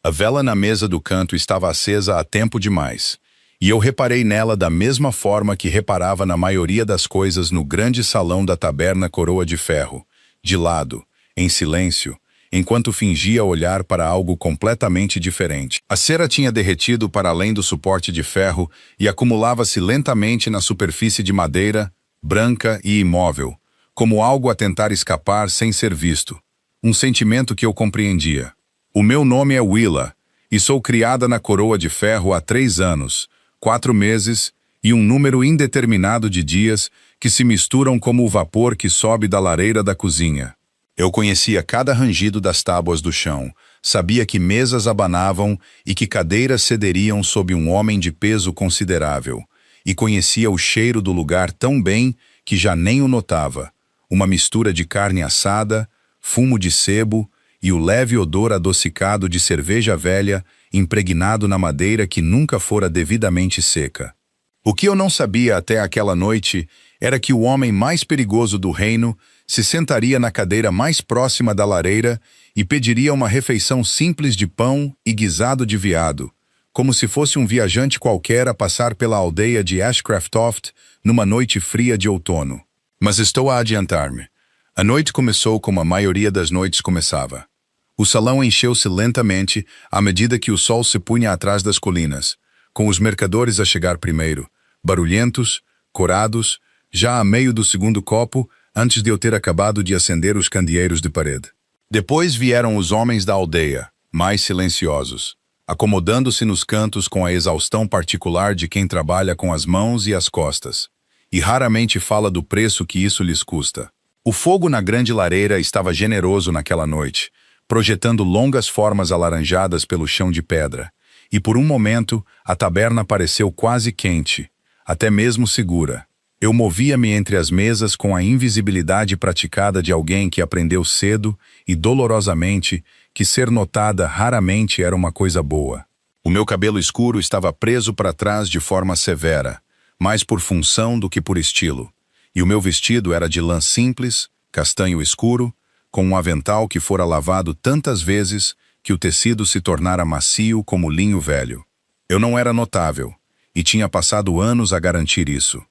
A vela na mesa do canto estava acesa há tempo demais, e eu reparei nela da mesma forma que reparava na maioria das coisas no grande salão da taberna Coroa de Ferro, de lado, em silêncio, enquanto fingia olhar para algo completamente diferente. A cera tinha derretido para além do suporte de ferro e acumulava-se lentamente na superfície de madeira, branca e imóvel, como algo a tentar escapar sem ser visto. Um sentimento que eu compreendia. O meu nome é Willa, e sou criada na Coroa de Ferro há 3 anos, 4 meses e um número indeterminado de dias que se misturam como o vapor que sobe da lareira da cozinha. Eu conhecia cada rangido das tábuas do chão, sabia que mesas abanavam e que cadeiras cederiam sob um homem de peso considerável, e conhecia o cheiro do lugar tão bem que já nem o notava, uma mistura de carne assada, fumo de sebo e o leve odor adocicado de cerveja velha impregnado na madeira que nunca fora devidamente seca. O que eu não sabia até aquela noite era que o homem mais perigoso do reino se sentaria na cadeira mais próxima da lareira e pediria uma refeição simples de pão e guisado de veado, como se fosse um viajante qualquer a passar pela aldeia de Ashcraftoft numa noite fria de outono. Mas estou a adiantar-me. A noite começou como a maioria das noites começava. O salão encheu-se lentamente à medida que o sol se punha atrás das colinas, com os mercadores a chegar primeiro, barulhentos, corados, já a meio do segundo copo, antes de eu ter acabado de acender os candeeiros de parede. Depois vieram os homens da aldeia, mais silenciosos, acomodando-se nos cantos com a exaustão particular de quem trabalha com as mãos e as costas, e raramente fala do preço que isso lhes custa. O fogo na grande lareira estava generoso naquela noite, projetando longas formas alaranjadas pelo chão de pedra, e por um momento a taberna pareceu quase quente, até mesmo segura. Eu movia-me entre as mesas com a invisibilidade praticada de alguém que aprendeu cedo e dolorosamente que ser notada raramente era uma coisa boa. O meu cabelo escuro estava preso para trás de forma severa, mais por função do que por estilo, e o meu vestido era de lã simples, castanho escuro, com um avental que fora lavado tantas vezes que o tecido se tornara macio como linho velho. Eu não era notável, e tinha passado anos a garantir isso.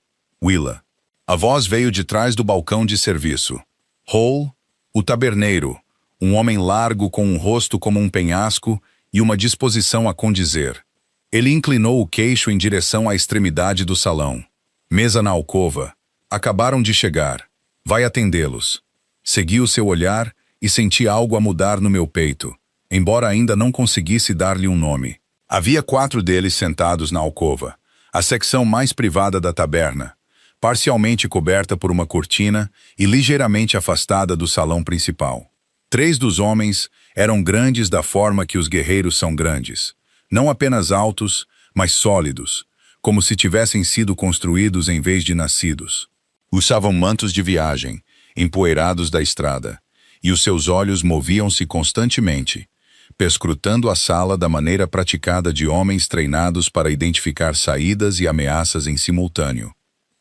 Willa. A voz veio de trás do balcão de serviço. Hall, o taberneiro, um homem largo com um rosto como um penhasco e uma disposição a condizer. Ele inclinou o queixo em direção à extremidade do salão. Mesa na alcova. Acabaram de chegar. Vai atendê-los. Segui o seu olhar e senti algo a mudar no meu peito, embora ainda não conseguisse dar-lhe um nome. Havia 4 deles sentados na alcova, a secção mais privada da taberna, parcialmente coberta por uma cortina e ligeiramente afastada do salão principal. 3 dos homens eram grandes da forma que os guerreiros são grandes, não apenas altos, mas sólidos, como se tivessem sido construídos em vez de nascidos. Usavam mantos de viagem, empoeirados da estrada, e os seus olhos moviam-se constantemente, perscrutando a sala da maneira praticada de homens treinados para identificar saídas e ameaças em simultâneo.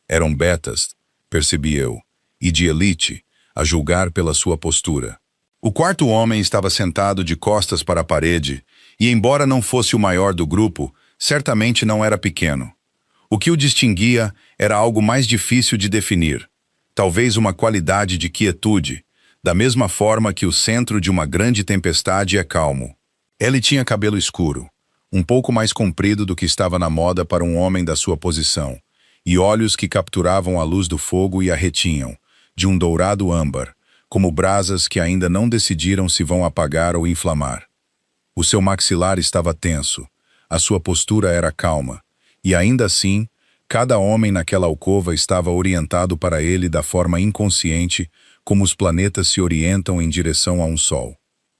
Eram betas, percebi eu, e de elite, a julgar pela sua postura. O 4º homem estava sentado de costas para a parede, e embora não fosse o maior do grupo, certamente não era pequeno. O que o distinguia era algo mais difícil de definir, talvez uma qualidade de quietude, da mesma forma que o centro de uma grande tempestade é calmo. Ele tinha cabelo escuro, um pouco mais comprido do que estava na moda para um homem da sua posição, e olhos que capturavam a luz do fogo e a retinham, de um dourado âmbar, como brasas que ainda não decidiram se vão apagar ou inflamar. O seu maxilar estava tenso, a sua postura era calma, e ainda assim, cada homem naquela alcova estava orientado para ele da forma inconsciente como os planetas se orientam em direção a um sol.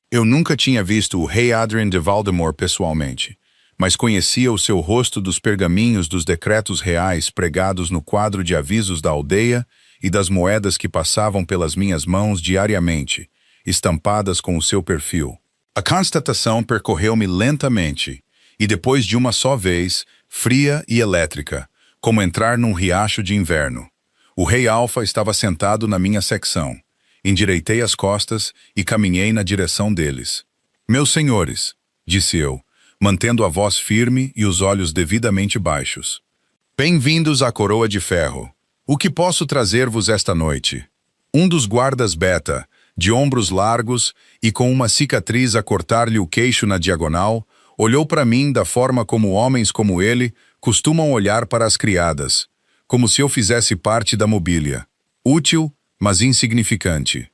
Eu nunca tinha visto o rei Adrien de Valdemar pessoalmente, mas conhecia o seu rosto dos pergaminhos dos decretos reais pregados no quadro de avisos da aldeia e das moedas que passavam pelas minhas mãos diariamente, estampadas com o seu perfil. A constatação percorreu-me lentamente, e depois de uma só vez, fria e elétrica, como entrar num riacho de inverno. O rei Alfa estava sentado na minha secção. Endireitei as costas e caminhei na direção deles. Meus senhores, disse eu, mantendo a voz firme e os olhos devidamente baixos. Bem-vindos à Coroa de Ferro. O que posso trazer-vos esta noite? Um dos guardas Beta, de ombros largos e com uma cicatriz a cortar-lhe o queixo na diagonal, olhou para mim da forma como homens como ele costumam olhar para as criadas, como se eu fizesse parte da mobília. Útil, mas insignificante.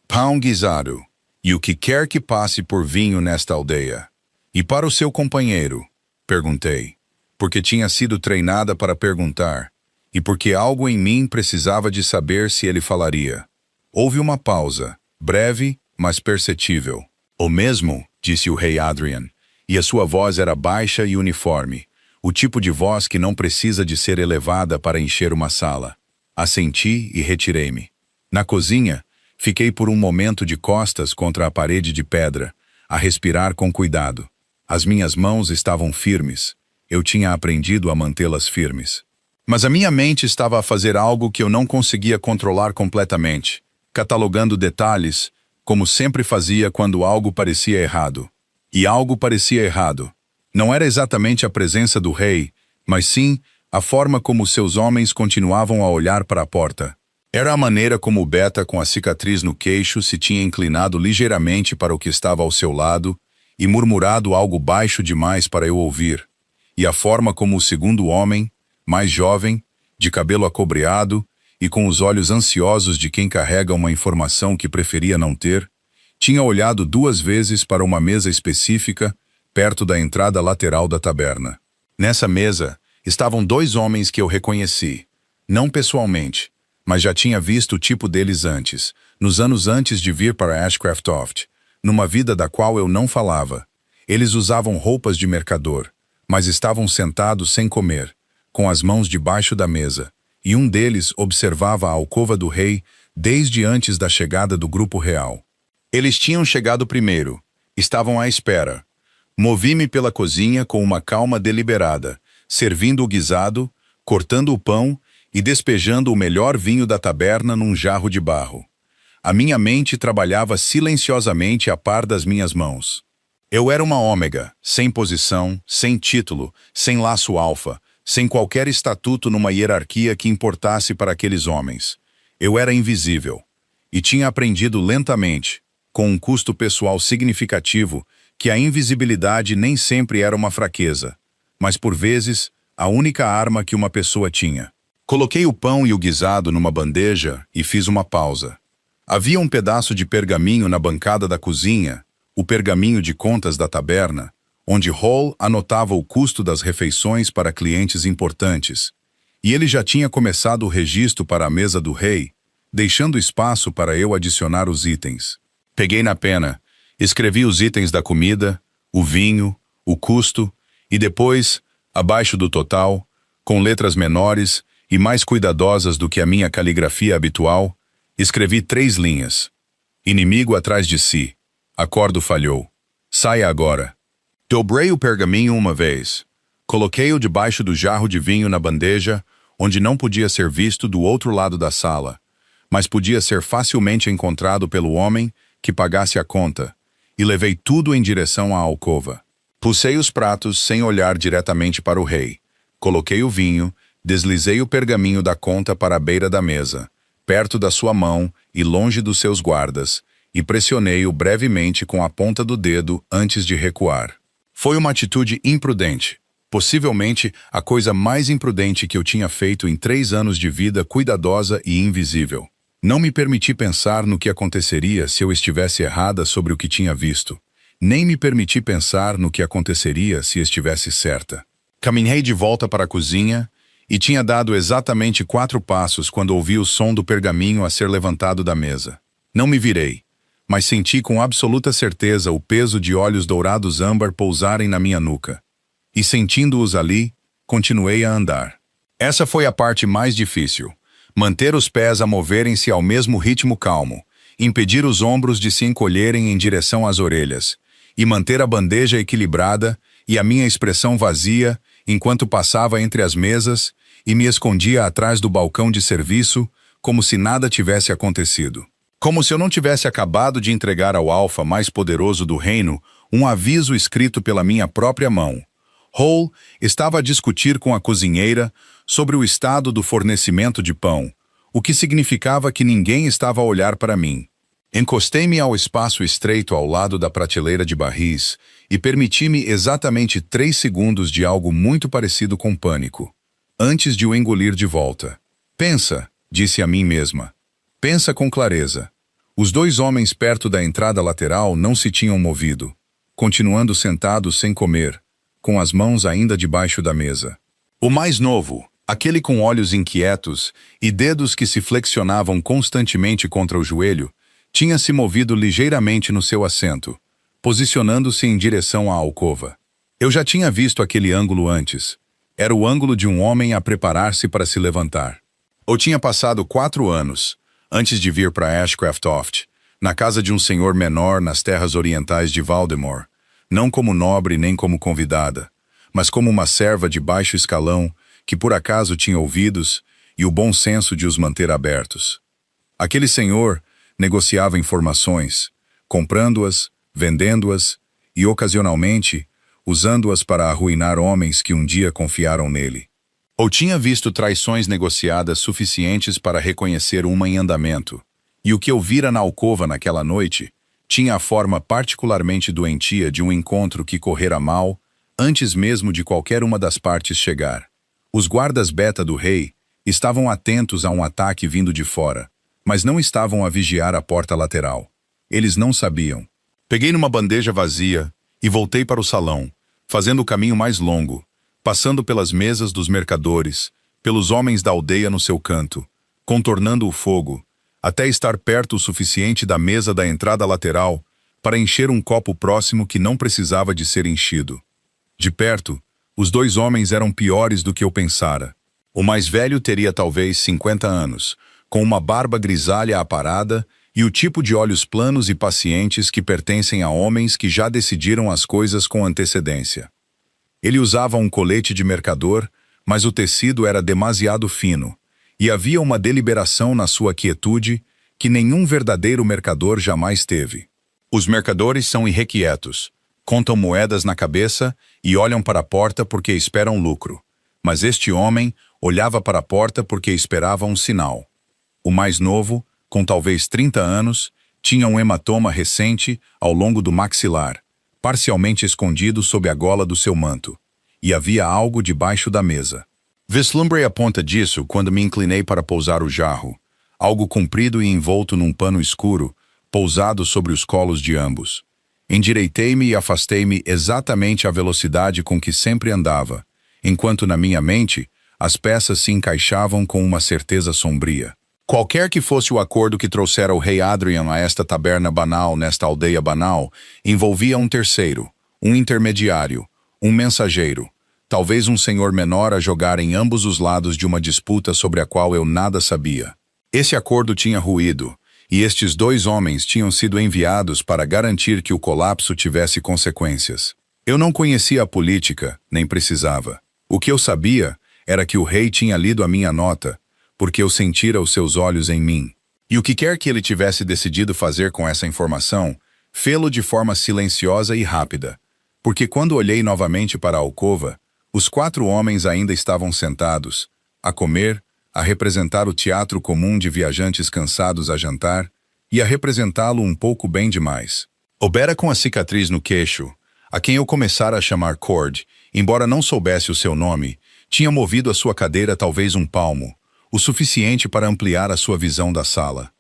Pão guisado. E o que quer que passe por vinho nesta aldeia? E para o seu companheiro? Perguntei, porque tinha sido treinada para perguntar, e porque algo em mim precisava de saber se ele falaria. Houve uma pausa, breve, mas perceptível. O mesmo, disse o rei Adrian, e a sua voz era baixa e uniforme, o tipo de voz que não precisa de ser elevada para encher uma sala. Assenti e retirei-me. Na cozinha, fiquei por um momento de costas contra a parede de pedra, a respirar com cuidado. As minhas mãos estavam firmes. Eu tinha aprendido a mantê-las firmes. Mas a minha mente estava a fazer algo que eu não conseguia controlar completamente, catalogando detalhes, como sempre fazia quando algo parecia errado. E algo parecia errado. Não era exatamente a presença do rei, mas sim a forma como seus homens continuavam a olhar para a porta. Era a maneira como o Beta, com a cicatriz no queixo, se tinha inclinado ligeiramente para o que estava ao seu lado e murmurado algo baixo demais para eu ouvir. E a forma como o segundo homem, mais jovem, de cabelo acobreado e com os olhos ansiosos de quem carrega uma informação que preferia não ter, tinha olhado 2 vezes para uma mesa específica, perto da entrada lateral da taberna. Nessa mesa estavam 2 homens que eu reconheci, não pessoalmente, mas já tinha visto o tipo deles antes, nos anos antes de vir para Ashcraft, numa vida da qual eu não falava. Eles usavam roupas de mercador, mas estavam sentados sem comer, com as mãos debaixo da mesa, e um deles observava a alcova do rei desde antes da chegada do grupo real. Eles tinham chegado primeiro, estavam à espera. Movi-me pela cozinha com uma calma deliberada, servindo o guisado, cortando o pão e despejando o melhor vinho da taberna num jarro de barro. A minha mente trabalhava silenciosamente a par das minhas mãos. Eu era uma ômega, sem posição, sem título, sem laço alfa, sem qualquer estatuto numa hierarquia que importasse para aqueles homens. Eu era invisível. E tinha aprendido lentamente, com um custo pessoal significativo, que a invisibilidade nem sempre era uma fraqueza, mas por vezes a única arma que uma pessoa tinha. Coloquei o pão e o guisado numa bandeja e fiz uma pausa. Havia um pedaço de pergaminho na bancada da cozinha, o pergaminho de contas da taberna, onde Hall anotava o custo das refeições para clientes importantes, e ele já tinha começado o registro para a mesa do rei, deixando espaço para eu adicionar os itens. Peguei na pena, escrevi os itens da comida, o vinho, o custo, e depois, abaixo do total, com letras menores e mais cuidadosas do que a minha caligrafia habitual, escrevi 3 linhas. Inimigo atrás de si. Acordo falhou. Saia agora. Dobrei o pergaminho uma vez. Coloquei-o debaixo do jarro de vinho na bandeja, onde não podia ser visto do outro lado da sala, mas podia ser facilmente encontrado pelo homem que pagasse a conta, e levei tudo em direção à alcova. Puxei os pratos sem olhar diretamente para o rei. Coloquei o vinho, deslizei o pergaminho da conta para a beira da mesa, perto da sua mão e longe dos seus guardas, e pressionei-o brevemente com a ponta do dedo antes de recuar. Foi uma atitude imprudente, possivelmente a coisa mais imprudente que eu tinha feito em 3 anos de vida cuidadosa e invisível. Não me permiti pensar no que aconteceria se eu estivesse errada sobre o que tinha visto. Nem me permiti pensar no que aconteceria se estivesse certa. Caminhei de volta para a cozinha e tinha dado exatamente 4 passos quando ouvi o som do pergaminho a ser levantado da mesa. Não me virei, mas senti com absoluta certeza o peso de olhos dourados âmbar pousarem na minha nuca. E sentindo-os ali, continuei a andar. Essa foi a parte mais difícil. Manter os pés a moverem-se ao mesmo ritmo calmo, impedir os ombros de se encolherem em direção às orelhas, e manter a bandeja equilibrada e a minha expressão vazia enquanto passava entre as mesas e me escondia atrás do balcão de serviço, como se nada tivesse acontecido. Como se eu não tivesse acabado de entregar ao alfa mais poderoso do reino Um aviso escrito pela minha própria mão. Hall estava a discutir com a cozinheira sobre o estado do fornecimento de pão, o que significava que ninguém estava a olhar para mim. Encostei-me ao espaço estreito ao lado da prateleira de barris e permiti-me exatamente 3 segundos de algo muito parecido com pânico, antes de o engolir de volta. Pensa, disse a mim mesma. Pensa com clareza. Os 2 homens perto da entrada lateral não se tinham movido, continuando sentados sem comer, com as mãos ainda debaixo da mesa. O mais novo, aquele com olhos inquietos e dedos que se flexionavam constantemente contra o joelho, tinha se movido ligeiramente no seu assento, posicionando-se em direção à alcova. Eu já tinha visto aquele ângulo antes. Era o ângulo de um homem a preparar-se para se levantar. Eu tinha passado 4 anos, antes de vir para Ashcraft, na casa de um senhor menor nas terras orientais de Valdemar, não como nobre nem como convidada, mas como uma serva de baixo escalão que por acaso tinha ouvidos e o bom senso de os manter abertos. Aquele senhor negociava informações, comprando-as, vendendo-as e, ocasionalmente, usando-as para arruinar homens que um dia confiaram nele. Ou tinha visto traições negociadas suficientes para reconhecer uma em andamento, e o que eu vira na alcova naquela noite tinha a forma particularmente doentia de um encontro que correra mal antes mesmo de qualquer uma das partes chegar. Os guardas beta do rei estavam atentos a um ataque vindo de fora, mas não estavam a vigiar a porta lateral. Eles não sabiam. Peguei numa bandeja vazia e voltei para o salão, fazendo o caminho mais longo, passando pelas mesas dos mercadores, pelos homens da aldeia no seu canto, contornando o fogo, até estar perto o suficiente da mesa da entrada lateral para encher um copo próximo que não precisava de ser enchido. De perto, os 2 homens eram piores do que eu pensara. O mais velho teria talvez 50 anos, com uma barba grisalha aparada e o tipo de olhos planos e pacientes que pertencem a homens que já decidiram as coisas com antecedência. Ele usava um colete de mercador, mas o tecido era demasiado fino, e havia uma deliberação na sua quietude que nenhum verdadeiro mercador jamais teve. Os mercadores são irrequietos, contam moedas na cabeça e olham para a porta porque esperam lucro. Mas este homem olhava para a porta porque esperava um sinal. O mais novo, com talvez 30 anos, tinha um hematoma recente ao longo do maxilar, parcialmente escondido sob a gola do seu manto, e havia algo debaixo da mesa. Vislumbrei a ponta disso quando me inclinei para pousar o jarro, algo comprido e envolto num pano escuro, pousado sobre os colos de ambos. Endireitei-me e afastei-me exatamente à velocidade com que sempre andava, enquanto na minha mente as peças se encaixavam com uma certeza sombria. Qualquer que fosse o acordo que trouxera o rei Adrian a esta taberna banal nesta aldeia banal, envolvia um terceiro, um intermediário, um mensageiro, talvez um senhor menor a jogar em ambos os lados de uma disputa sobre a qual eu nada sabia. Esse acordo tinha ruído, e estes 2 homens tinham sido enviados para garantir que o colapso tivesse consequências. Eu não conhecia a política, nem precisava. O que eu sabia era que o rei tinha lido a minha nota, porque eu sentira os seus olhos em mim. E o que quer que ele tivesse decidido fazer com essa informação, fê-lo de forma silenciosa e rápida, porque quando olhei novamente para a alcova, os 4 homens ainda estavam sentados, a comer, a representar o teatro comum de viajantes cansados a jantar e a representá-lo um pouco bem demais. Obera com a cicatriz no queixo, a quem eu começara a chamar Cord, embora não soubesse o seu nome, tinha movido a sua cadeira talvez um palmo, o suficiente para ampliar a sua visão da sala.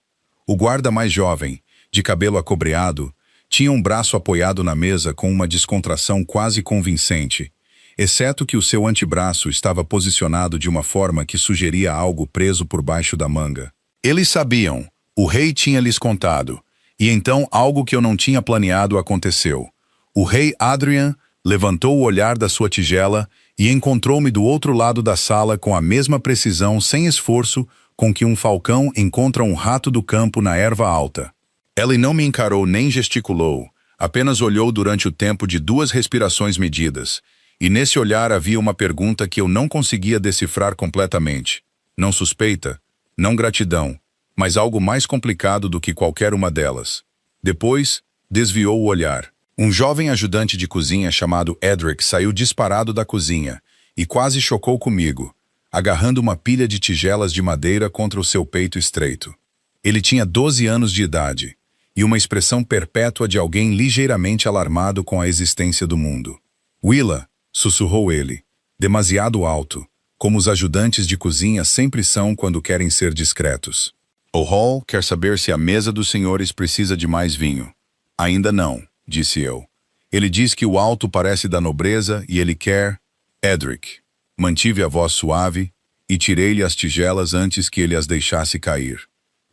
O guarda mais jovem, de cabelo acobreado, tinha um braço apoiado na mesa com uma descontração quase convincente, exceto que o seu antebraço estava posicionado de uma forma que sugeria algo preso por baixo da manga. Eles sabiam, o rei tinha lhes contado, e então algo que eu não tinha planeado aconteceu. O rei Adrian levantou o olhar da sua tigela e encontrou-me do outro lado da sala com a mesma precisão sem esforço com que um falcão encontra um rato do campo na erva alta. Ela não me encarou nem gesticulou, apenas olhou durante o tempo de 2 respirações medidas, e nesse olhar havia uma pergunta que eu não conseguia decifrar completamente. Não suspeita, não gratidão, mas algo mais complicado do que qualquer uma delas. Depois, desviou o olhar. Um jovem ajudante de cozinha chamado Edric saiu disparado da cozinha e quase chocou comigo, agarrando uma pilha de tigelas de madeira contra o seu peito estreito. Ele tinha 12 anos de idade e uma expressão perpétua de alguém ligeiramente alarmado com a existência do mundo. "Willa", sussurrou ele, demasiado alto, como os ajudantes de cozinha sempre são quando querem ser discretos. "O Hall quer saber se a mesa dos senhores precisa de mais vinho." "Ainda não", disse eu. "Ele diz que o alto parece da nobreza e ele quer..." "Edric." Mantive a voz suave e tirei-lhe as tigelas antes que ele as deixasse cair.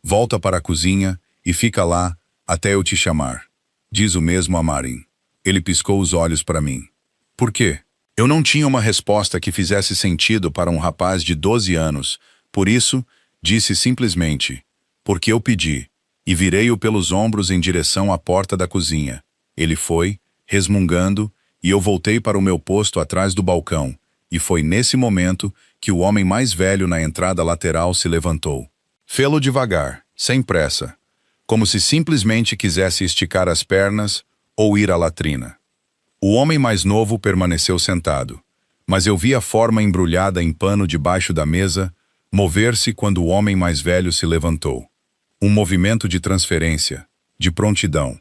"Volta para a cozinha e fica lá até eu te chamar." Diz o mesmo a Marin. Ele piscou os olhos para mim. "Por quê?" Eu não tinha uma resposta que fizesse sentido para um rapaz de 12 anos, por isso, disse simplesmente, "Porque eu pedi", e virei-o pelos ombros em direção à porta da cozinha. Ele foi, resmungando, e eu voltei para o meu posto atrás do balcão, e foi nesse momento que o homem mais velho na entrada lateral se levantou. Fê-lo devagar, sem pressa, como se simplesmente quisesse esticar as pernas ou ir à latrina. O homem mais novo permaneceu sentado, mas eu vi a forma embrulhada em pano debaixo da mesa mover-se quando o homem mais velho se levantou. Um movimento de transferência, de prontidão.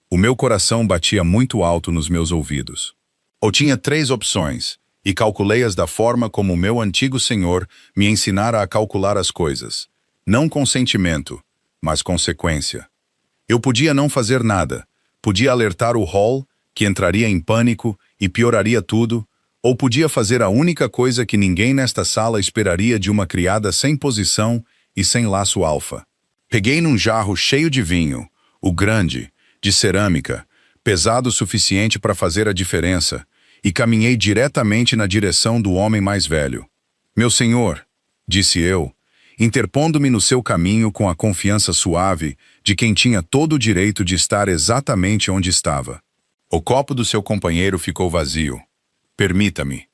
O meu coração batia muito alto nos meus ouvidos. Eu tinha 3 opções, e calculei-as da forma como o meu antigo senhor me ensinara a calcular as coisas. Não com sentimento, mas consequência. Eu podia não fazer nada, podia alertar o Hall, que entraria em pânico e pioraria tudo, ou podia fazer a única coisa que ninguém nesta sala esperaria de uma criada sem posição e sem laço alfa. Peguei num jarro cheio de vinho, o grande, de cerâmica, pesado o suficiente para fazer a diferença, e caminhei diretamente na direção do homem mais velho. "Meu senhor", disse eu, interpondo-me no seu caminho com a confiança suave de quem tinha todo o direito de estar exatamente onde estava. O copo do seu companheiro ficou vazio. "Permita-me."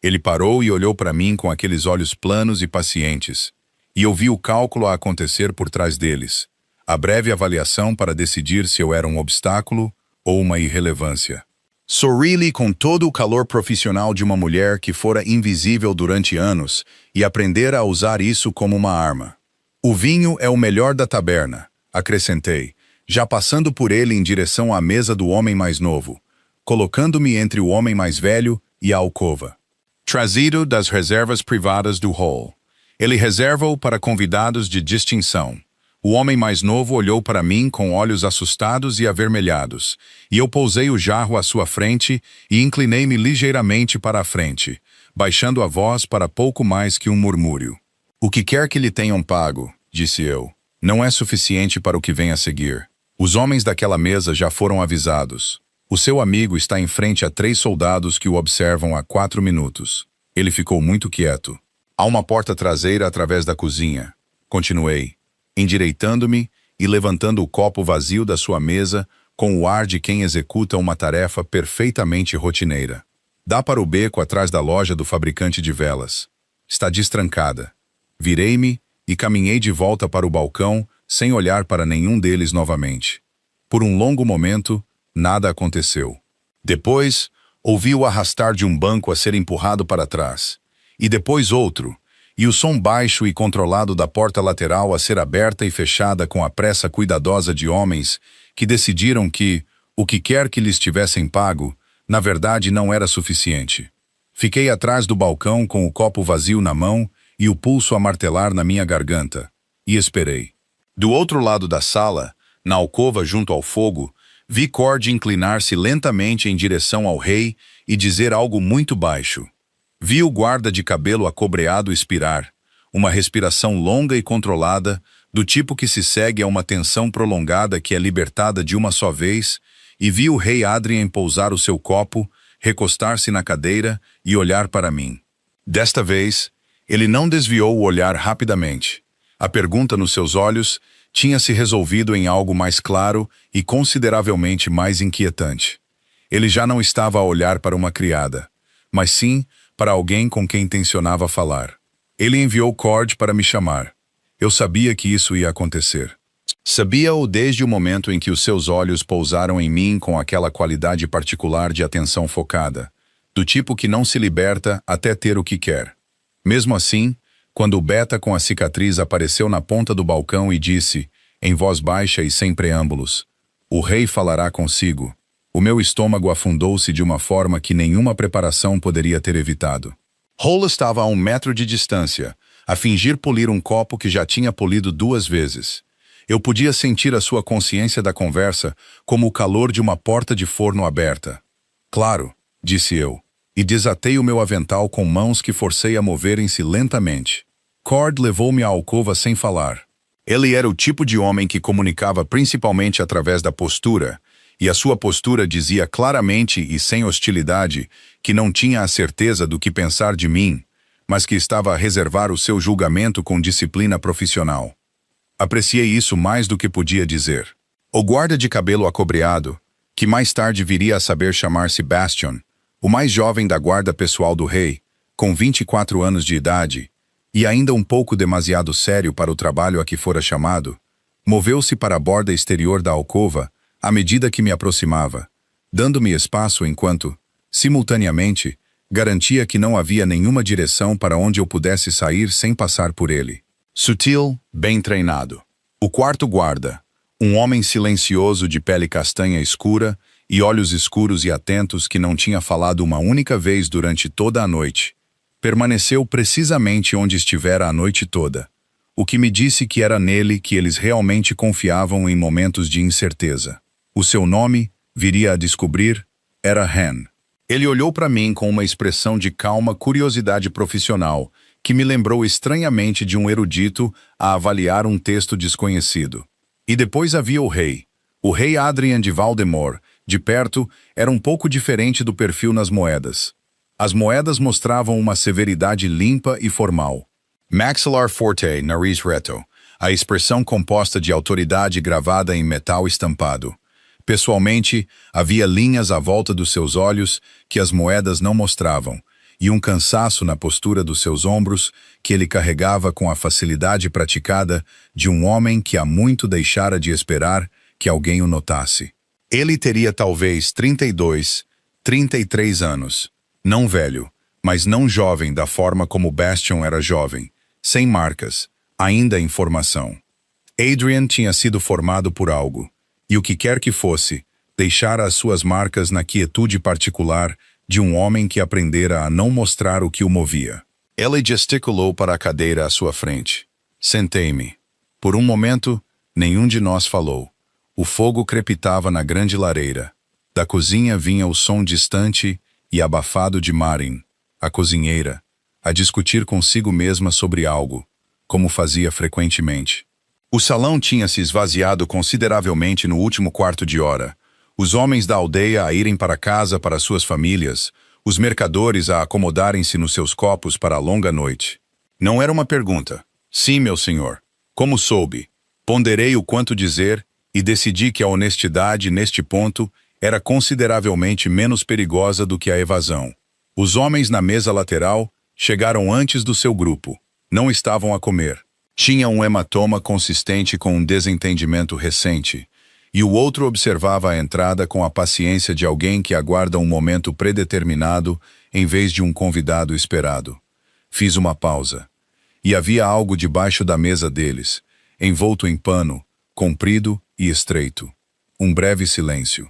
Ele parou e olhou para mim com aqueles olhos planos e pacientes, e eu vi o cálculo a acontecer por trás deles, a breve avaliação para decidir se eu era um obstáculo ou uma irrelevância. Sorri-lhe com todo o calor profissional de uma mulher que fora invisível durante anos e aprendera a usar isso como uma arma. "O vinho é o melhor da taberna", acrescentei, já passando por ele em direção à mesa do homem mais novo, colocando-me entre o homem mais velho e a alcova. "Trazido das reservas privadas do Hall. Ele reserva-o para convidados de distinção." O homem mais novo olhou para mim com olhos assustados e avermelhados, e eu pousei o jarro à sua frente e inclinei-me ligeiramente para a frente, baixando a voz para pouco mais que um murmúrio. "O que quer que lhe tenham pago", disse eu, "não é suficiente para o que vem a seguir. Os homens daquela mesa já foram avisados. O seu amigo está em frente a 3 soldados que o observam há 4 minutos. Ele ficou muito quieto. Há uma porta traseira através da cozinha." Continuei, endireitando-me e levantando o copo vazio da sua mesa com o ar de quem executa uma tarefa perfeitamente rotineira. "Dá para o beco atrás da loja do fabricante de velas. Está destrancada." Virei-me e caminhei de volta para o balcão sem olhar para nenhum deles novamente. Por um longo momento, nada aconteceu. Depois, ouvi o arrastar de um banco a ser empurrado para trás, e depois outro, e o som baixo e controlado da porta lateral a ser aberta e fechada com a pressa cuidadosa de homens que decidiram que, o que quer que lhes tivessem pago, na verdade não era suficiente. Fiquei atrás do balcão com o copo vazio na mão e o pulso a martelar na minha garganta, e esperei. Do outro lado da sala, na alcova junto ao fogo, vi Cord inclinar-se lentamente em direção ao rei e dizer algo muito baixo. Vi o guarda de cabelo acobreado expirar, uma respiração longa e controlada, do tipo que se segue a uma tensão prolongada que é libertada de uma só vez, e vi o rei Adrien pousar o seu copo, recostar-se na cadeira e olhar para mim. Desta vez, ele não desviou o olhar rapidamente. A pergunta nos seus olhos tinha se resolvido em algo mais claro e consideravelmente mais inquietante. Ele já não estava a olhar para uma criada, mas sim para alguém com quem tencionava falar. Ele enviou Cord para me chamar. Eu sabia que isso ia acontecer. Sabia-o desde o momento em que os seus olhos pousaram em mim com aquela qualidade particular de atenção focada, do tipo que não se liberta até ter o que quer. Mesmo assim, quando o Beta com a cicatriz apareceu na ponta do balcão e disse, em voz baixa e sem preâmbulos, "O rei falará consigo", o meu estômago afundou-se de uma forma que nenhuma preparação poderia ter evitado. Hall estava a 1 metro de distância, a fingir polir um copo que já tinha polido 2 vezes. Eu podia sentir a sua consciência da conversa como o calor de uma porta de forno aberta. "Claro", disse eu, e desatei o meu avental com mãos que forcei a moverem-se lentamente. Cord levou-me à alcova sem falar. Ele era o tipo de homem que comunicava principalmente através da postura, e a sua postura dizia claramente e sem hostilidade que não tinha a certeza do que pensar de mim, mas que estava a reservar o seu julgamento com disciplina profissional. Apreciei isso mais do que podia dizer. O guarda de cabelo acobreado, que mais tarde viria a saber chamar-se Bastion, o mais jovem da guarda pessoal do rei, com 24 anos de idade, e ainda um pouco demasiado sério para o trabalho a que fora chamado, moveu-se para a borda exterior da alcova à medida que me aproximava, dando-me espaço enquanto, simultaneamente, garantia que não havia nenhuma direção para onde eu pudesse sair sem passar por ele. Sutil, bem treinado. O quarto guarda, um homem silencioso de pele castanha escura e olhos escuros e atentos que não tinha falado uma única vez durante toda a noite, permaneceu precisamente onde estivera a noite toda, o que me disse que era nele que eles realmente confiavam em momentos de incerteza. O seu nome, viria a descobrir, era Han. Ele olhou para mim com uma expressão de calma curiosidade profissional, que me lembrou estranhamente de um erudito a avaliar um texto desconhecido. E depois havia o rei Adrian de Valdemar, de perto, era um pouco diferente do perfil nas moedas. As moedas mostravam uma severidade limpa e formal. Maxillar forte, nariz reto, a expressão composta de autoridade gravada em metal estampado. Pessoalmente, havia linhas à volta dos seus olhos que as moedas não mostravam, e um cansaço na postura dos seus ombros que ele carregava com a facilidade praticada de um homem que há muito deixara de esperar que alguém o notasse. Ele teria talvez 32, 33 anos. Não velho, mas não jovem da forma como Bastion era jovem, sem marcas, ainda em formação. Adrian tinha sido formado por algo, e o que quer que fosse, deixara as suas marcas na quietude particular de um homem que aprendera a não mostrar o que o movia. Ele gesticulou para a cadeira à sua frente. Sentei-me. Por um momento, nenhum de nós falou. O fogo crepitava na grande lareira. Da cozinha vinha o som distante e abafado de Marin, a cozinheira, a discutir consigo mesma sobre algo, como fazia frequentemente. O salão tinha se esvaziado consideravelmente no último quarto de hora. Os homens da aldeia a irem para casa para suas famílias, os mercadores a acomodarem-se nos seus copos para a longa noite. Não era uma pergunta. Sim, meu senhor. Como soube? Ponderei o quanto dizer e decidi que a honestidade, neste ponto, era consideravelmente menos perigosa do que a evasão. Os homens na mesa lateral chegaram antes do seu grupo. Não estavam a comer. Tinha um hematoma consistente com um desentendimento recente, e o outro observava a entrada com a paciência de alguém que aguarda um momento predeterminado em vez de um convidado esperado. Fiz uma pausa. E havia algo debaixo da mesa deles, envolto em pano, comprido e estreito. Um breve silêncio.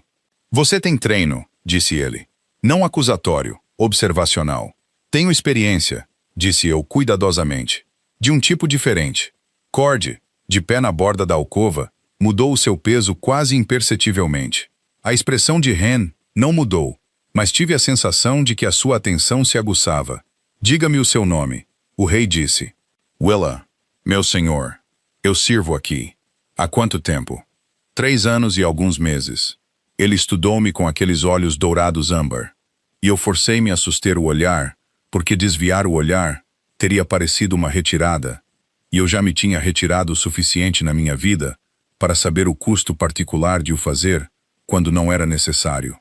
Você tem treino, disse ele. Não acusatório, observacional. Tenho experiência, disse eu cuidadosamente. De um tipo diferente. Cord, de pé na borda da alcova, mudou o seu peso quase imperceptivelmente. A expressão de Hen não mudou, mas tive a sensação de que a sua atenção se aguçava. Diga-me o seu nome, o rei disse. Willa, meu senhor. Eu sirvo aqui. Há quanto tempo? 3 anos e alguns meses. Ele estudou-me com aqueles olhos dourados âmbar. E eu forcei-me a suster o olhar, porque desviar o olhar teria parecido uma retirada, e eu já me tinha retirado o suficiente na minha vida para saber o custo particular de o fazer quando não era necessário.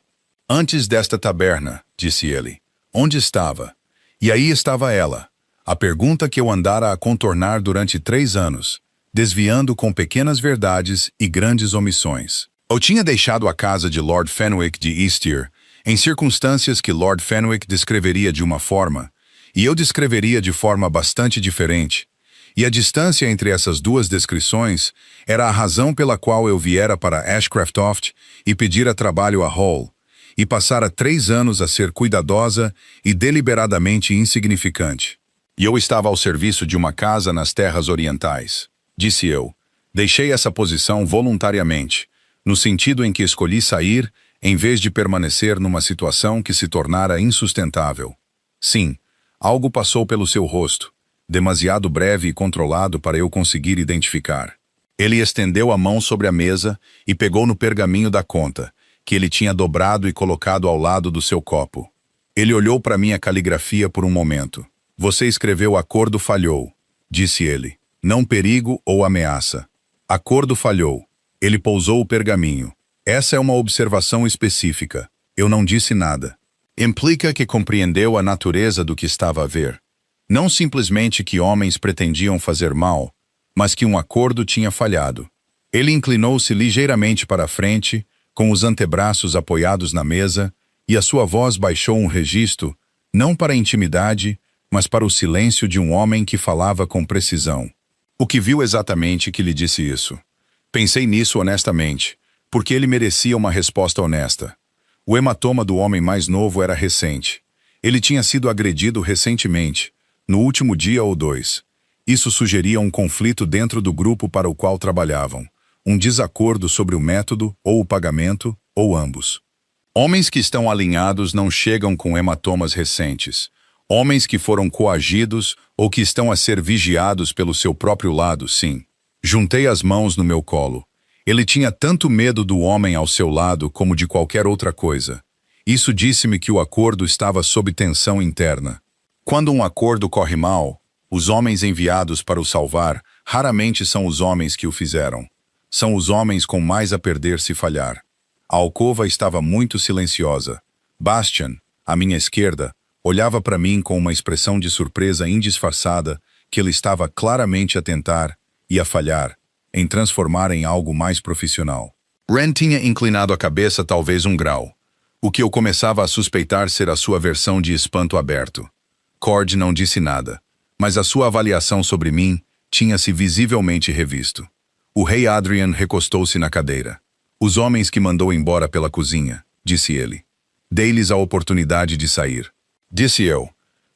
Antes desta taberna, disse ele, onde estava? E aí estava ela, a pergunta que eu andara a contornar durante 3 anos, desviando com pequenas verdades e grandes omissões. Eu tinha deixado a casa de Lord Fenwick de Easter em circunstâncias que Lord Fenwick descreveria de uma forma, e eu descreveria de forma bastante diferente, e a distância entre essas duas descrições era a razão pela qual eu viera para Ashcraft e pedira trabalho a Hall, e passara 3 anos a ser cuidadosa e deliberadamente insignificante. E eu estava ao serviço de uma casa nas terras orientais. Disse eu. Deixei essa posição voluntariamente, no sentido em que escolhi sair, em vez de permanecer numa situação que se tornara insustentável. Sim, algo passou pelo seu rosto, demasiado breve e controlado para eu conseguir identificar. Ele estendeu a mão sobre a mesa e pegou no pergaminho da conta, que ele tinha dobrado e colocado ao lado do seu copo. Ele olhou para minha caligrafia por um momento. Você escreveu acordo falhou, disse ele. Não perigo ou ameaça. Acordo falhou. Ele pousou o pergaminho. Essa é uma observação específica. Eu não disse nada. Implica que compreendeu a natureza do que estava a ver. Não simplesmente que homens pretendiam fazer mal, mas que um acordo tinha falhado. Ele inclinou-se ligeiramente para a frente, com os antebraços apoiados na mesa, e a sua voz baixou um registro, não para a intimidade, mas para o silêncio de um homem que falava com precisão. O que viu exatamente que lhe disse isso? Pensei nisso honestamente, porque ele merecia uma resposta honesta. O hematoma do homem mais novo era recente. Ele tinha sido agredido recentemente, no último dia ou 2. Isso sugeria um conflito dentro do grupo para o qual trabalhavam, um desacordo sobre o método ou o pagamento, ou ambos. Homens que estão alinhados não chegam com hematomas recentes. Homens que foram coagidos ou que estão a ser vigiados pelo seu próprio lado, sim. Juntei as mãos no meu colo. Ele tinha tanto medo do homem ao seu lado como de qualquer outra coisa. Isso disse-me que o acordo estava sob tensão interna. Quando um acordo corre mal, os homens enviados para o salvar raramente são os homens que o fizeram. São os homens com mais a perder se falhar. A alcova estava muito silenciosa. Bastian, à minha esquerda, olhava para mim com uma expressão de surpresa indisfarçada que ele estava claramente a tentar, e a falhar, em transformar em algo mais profissional. Ren tinha inclinado a cabeça talvez 1 grau, o que eu começava a suspeitar ser a sua versão de espanto aberto. Cord não disse nada, mas a sua avaliação sobre mim tinha-se visivelmente revisto. O rei Adrian recostou-se na cadeira. Os homens que mandou embora pela cozinha, disse ele. Dei-lhes a oportunidade de sair. Disse eu.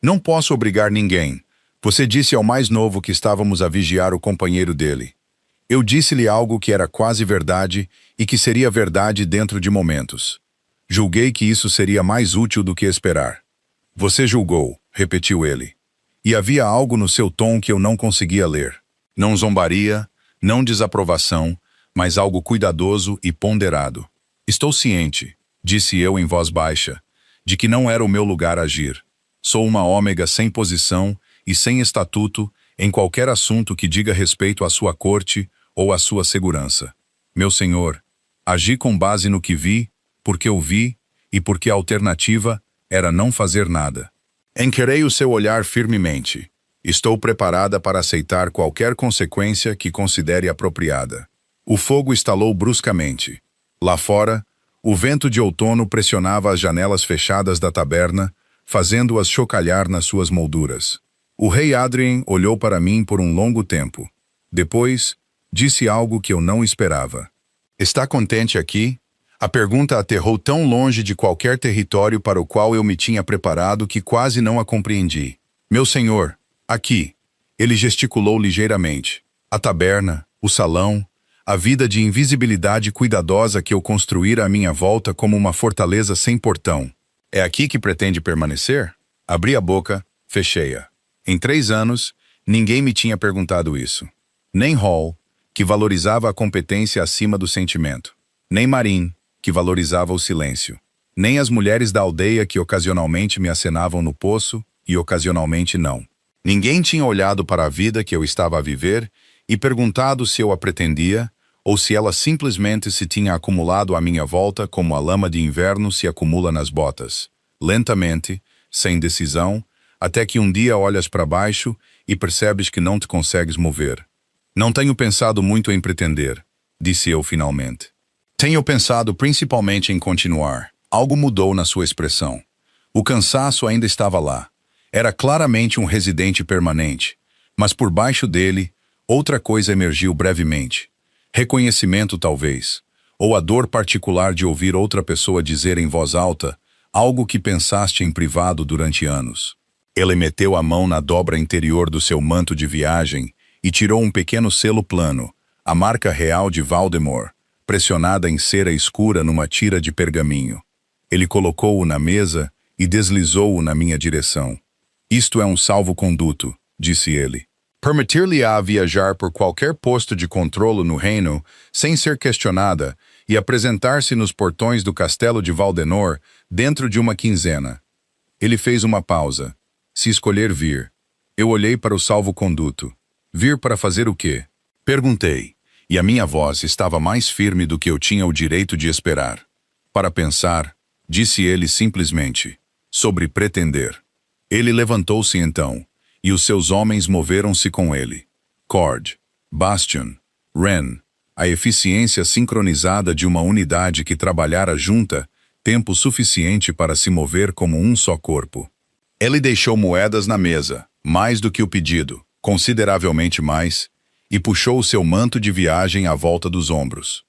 Não posso obrigar ninguém. Você disse ao mais novo que estávamos a vigiar o companheiro dele. Eu disse-lhe algo que era quase verdade e que seria verdade dentro de momentos. Julguei que isso seria mais útil do que esperar. Você julgou, repetiu ele. E havia algo no seu tom que eu não conseguia ler. Não zombaria, não desaprovação, mas algo cuidadoso e ponderado. Estou ciente, disse eu em voz baixa, de que não era o meu lugar agir. Sou uma ômega sem posição e sem estatuto em qualquer assunto que diga respeito à sua corte ou à sua segurança. Meu senhor, agi com base no que vi, porque o vi e porque a alternativa era não fazer nada. Encarei o seu olhar firmemente. Estou preparada para aceitar qualquer consequência que considere apropriada. O fogo estalou bruscamente. Lá fora, o vento de outono pressionava as janelas fechadas da taberna, fazendo-as chocalhar nas suas molduras. O rei Adrien olhou para mim por um longo tempo. Depois, disse algo que eu não esperava. Está contente aqui? A pergunta aterrou tão longe de qualquer território para o qual eu me tinha preparado que quase não a compreendi. Meu senhor, aqui. Ele gesticulou ligeiramente. A taberna, o salão, a vida de invisibilidade cuidadosa que eu construíra à minha volta como uma fortaleza sem portão. É aqui que pretende permanecer? Abri a boca, fechei-a. Em 3 anos, ninguém me tinha perguntado isso. Nem Hall, que valorizava a competência acima do sentimento. Nem Marin, que valorizava o silêncio. Nem as mulheres da aldeia que ocasionalmente me acenavam no poço e ocasionalmente não. Ninguém tinha olhado para a vida que eu estava a viver e perguntado se eu a pretendia, ou se ela simplesmente se tinha acumulado à minha volta como a lama de inverno se acumula nas botas, lentamente, sem decisão, até que um dia olhas para baixo e percebes que não te consegues mover. Não tenho pensado muito em pretender, disse eu finalmente. Tenho pensado principalmente em continuar. Algo mudou na sua expressão. O cansaço ainda estava lá. Era claramente um residente permanente, mas por baixo dele, outra coisa emergiu brevemente. Reconhecimento, talvez, ou a dor particular de ouvir outra pessoa dizer em voz alta algo que pensaste em privado durante anos. Ele meteu a mão na dobra interior do seu manto de viagem e tirou um pequeno selo plano, a marca real de Valdemar, pressionada em cera escura numa tira de pergaminho. Ele colocou-o na mesa e deslizou-o na minha direção. Isto é um salvo-conduto, disse ele. Permitir-lhe-á viajar por qualquer posto de controlo no reino sem ser questionada e apresentar-se nos portões do castelo de Valdenor dentro de uma quinzena. Ele fez uma pausa. Se escolher vir. Eu olhei para o salvo-conduto. Vir para fazer o quê? Perguntei, e a minha voz estava mais firme do que eu tinha o direito de esperar. Para pensar, disse ele simplesmente, sobre pretender. Ele levantou-se então, e os seus homens moveram-se com ele. Cord, Bastion, Ren, a eficiência sincronizada de uma unidade que trabalhara junta, tempo suficiente para se mover como um só corpo. Ele deixou moedas na mesa, mais do que o pedido, consideravelmente mais, e puxou o seu manto de viagem à volta dos ombros.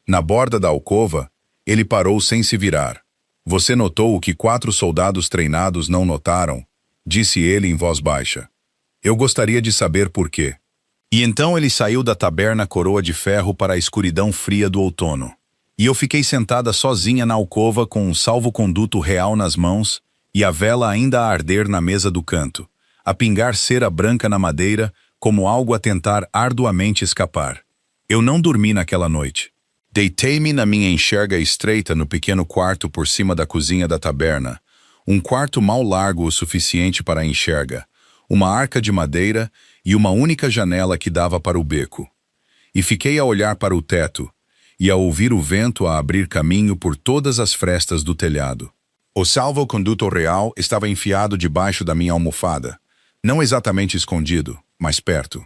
Na borda da alcova, ele parou sem se virar. Você notou o que 4 soldados treinados não notaram? Disse ele em voz baixa. Eu gostaria de saber por quê. E então ele saiu da taberna Coroa de Ferro para a escuridão fria do outono. E eu fiquei sentada sozinha na alcova com um salvo-conduto real nas mãos e a vela ainda a arder na mesa do canto, a pingar cera branca na madeira como algo a tentar arduamente escapar. Eu não dormi naquela noite. Deitei-me na minha enxerga estreita no pequeno quarto por cima da cozinha da taberna, um quarto mal largo o suficiente para a enxerga, uma arca de madeira e uma única janela que dava para o beco. E fiquei a olhar para o teto, e a ouvir o vento a abrir caminho por todas as frestas do telhado. O salvo-conduto real estava enfiado debaixo da minha almofada, não exatamente escondido, mas perto.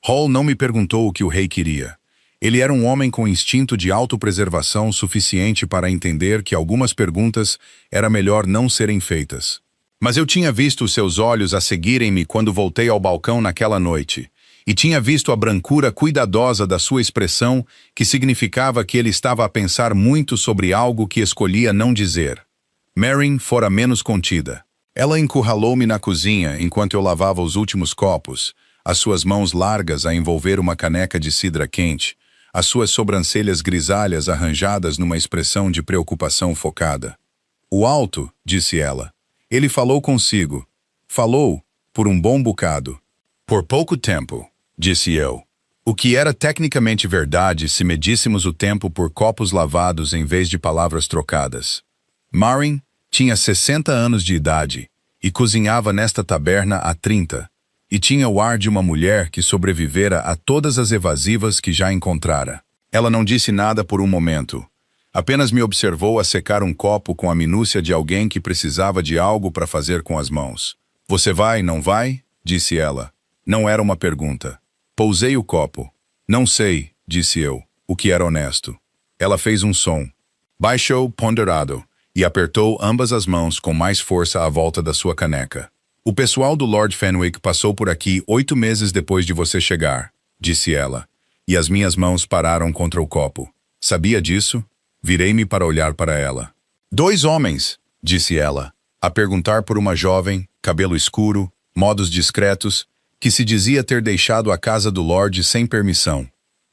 Hall não me perguntou o que o rei queria. Ele era um homem com instinto de autopreservação suficiente para entender que algumas perguntas era melhor não serem feitas. Mas eu tinha visto os seus olhos a seguirem-me quando voltei ao balcão naquela noite, e tinha visto a brancura cuidadosa da sua expressão, que significava que ele estava a pensar muito sobre algo que escolhia não dizer. Merrin fora menos contida. Ela encurralou-me na cozinha enquanto eu lavava os últimos copos, as suas mãos largas a envolver uma caneca de cidra quente, as suas sobrancelhas grisalhas arranjadas numa expressão de preocupação focada. O alto, disse ela. Ele falou consigo. Falou, por um bom bocado. Por pouco tempo, disse eu. O que era tecnicamente verdade se medíssemos o tempo por copos lavados em vez de palavras trocadas. Merrin tinha 60 anos de idade e cozinhava nesta taberna há 30, e tinha o ar de uma mulher que sobrevivera a todas as evasivas que já encontrara. Ela não disse nada por um momento. Apenas me observou a secar um copo com a minúcia de alguém que precisava de algo para fazer com as mãos. Você vai, não vai? Disse ela. Não era uma pergunta. Pousei o copo. Não sei, disse eu, o que era honesto. Ela fez um som. Baixou, ponderado, e apertou ambas as mãos com mais força à volta da sua caneca. O pessoal do Lord Fenwick passou por aqui 8 meses depois de você chegar, disse ela, e as minhas mãos pararam contra o copo. Sabia disso? Virei-me para olhar para ela. 2 homens, disse ela, a perguntar por uma jovem, cabelo escuro, modos discretos, que se dizia ter deixado a casa do Lorde sem permissão.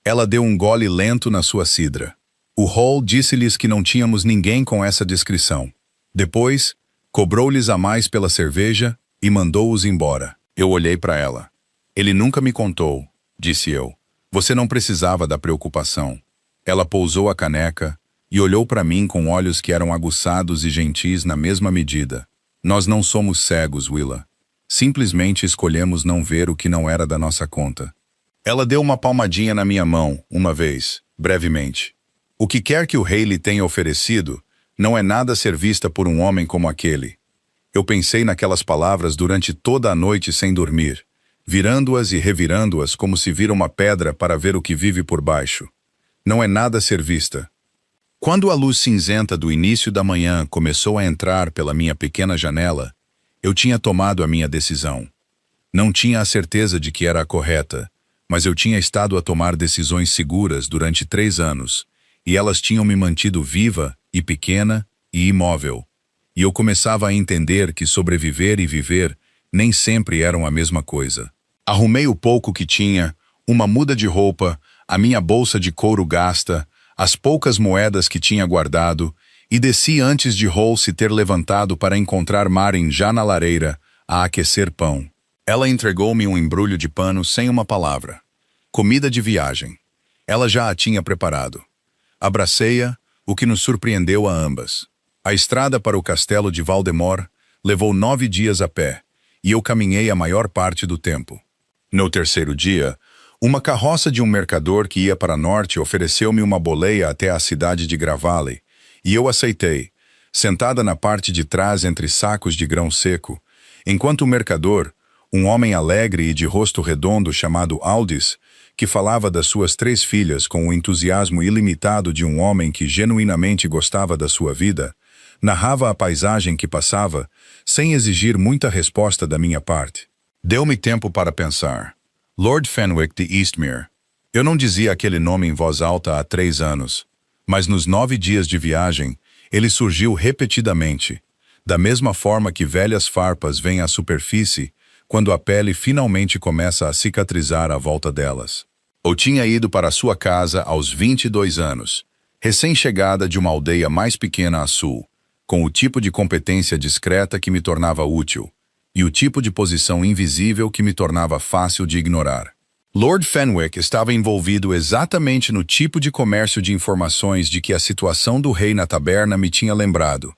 Ela deu um gole lento na sua cidra. O Hall disse-lhes que não tínhamos ninguém com essa descrição. Depois, cobrou-lhes a mais pela cerveja e mandou-os embora. Eu olhei para ela. Ele nunca me contou, disse eu. Você não precisava da preocupação. Ela pousou a caneca e olhou para mim com olhos que eram aguçados e gentis na mesma medida. Nós não somos cegos, Willa. Simplesmente escolhemos não ver o que não era da nossa conta. Ela deu uma palmadinha na minha mão, uma vez, brevemente. O que quer que o rei lhe tenha oferecido, não é nada a ser vista por um homem como aquele. Eu pensei naquelas palavras durante toda a noite sem dormir, virando-as e revirando-as como se vira uma pedra para ver o que vive por baixo. Não é nada a ser vista. Quando a luz cinzenta do início da manhã começou a entrar pela minha pequena janela, eu tinha tomado a minha decisão. Não tinha a certeza de que era a correta, mas eu tinha estado a tomar decisões seguras durante 3 anos, e elas tinham me mantido viva e pequena e imóvel. E eu começava a entender que sobreviver e viver nem sempre eram a mesma coisa. Arrumei o pouco que tinha, uma muda de roupa, a minha bolsa de couro gasta, as poucas moedas que tinha guardado, e desci antes de Hall se ter levantado para encontrar Marin já na lareira, a aquecer pão. Ela entregou-me um embrulho de pano sem uma palavra. Comida de viagem. Ela já a tinha preparado. Abracei-a, o que nos surpreendeu a ambas. A estrada para o castelo de Valdemort levou 9 dias a pé, e eu caminhei a maior parte do tempo. No terceiro dia, uma carroça de um mercador que ia para norte ofereceu-me uma boleia até a cidade de Gravale, e eu aceitei, sentada na parte de trás entre sacos de grão seco, enquanto o mercador, um homem alegre e de rosto redondo chamado Aldis, que falava das suas 3 filhas com o entusiasmo ilimitado de um homem que genuinamente gostava da sua vida, narrava a paisagem que passava, sem exigir muita resposta da minha parte. Deu-me tempo para pensar. Lord Fenwick de Eastmere. Eu não dizia aquele nome em voz alta há 3 anos, mas nos 9 dias de viagem, ele surgiu repetidamente, da mesma forma que velhas farpas vêm à superfície quando a pele finalmente começa a cicatrizar à volta delas. Eu tinha ido para sua casa aos 22 anos, recém-chegada de uma aldeia mais pequena a sul, com o tipo de competência discreta que me tornava útil, e o tipo de posição invisível que me tornava fácil de ignorar. Lord Fenwick estava envolvido exatamente no tipo de comércio de informações de que a situação do rei na taberna me tinha lembrado.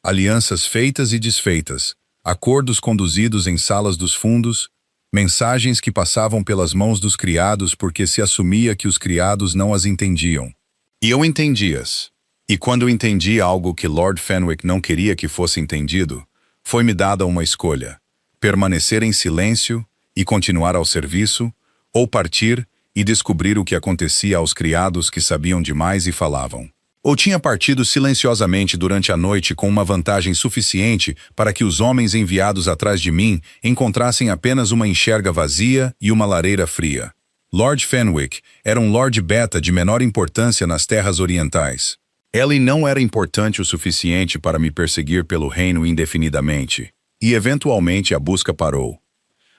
Alianças feitas e desfeitas, acordos conduzidos em salas dos fundos, mensagens que passavam pelas mãos dos criados porque se assumia que os criados não as entendiam. E eu entendi-as. E quando entendi algo que Lord Fenwick não queria que fosse entendido, foi-me dada uma escolha: permanecer em silêncio e continuar ao serviço, ou partir e descobrir o que acontecia aos criados que sabiam demais e falavam. Ou tinha partido silenciosamente durante a noite com uma vantagem suficiente para que os homens enviados atrás de mim encontrassem apenas uma enxerga vazia e uma lareira fria. Lord Fenwick era um Lord Beta de menor importância nas terras orientais. Ele não era importante o suficiente para me perseguir pelo reino indefinidamente, e eventualmente a busca parou.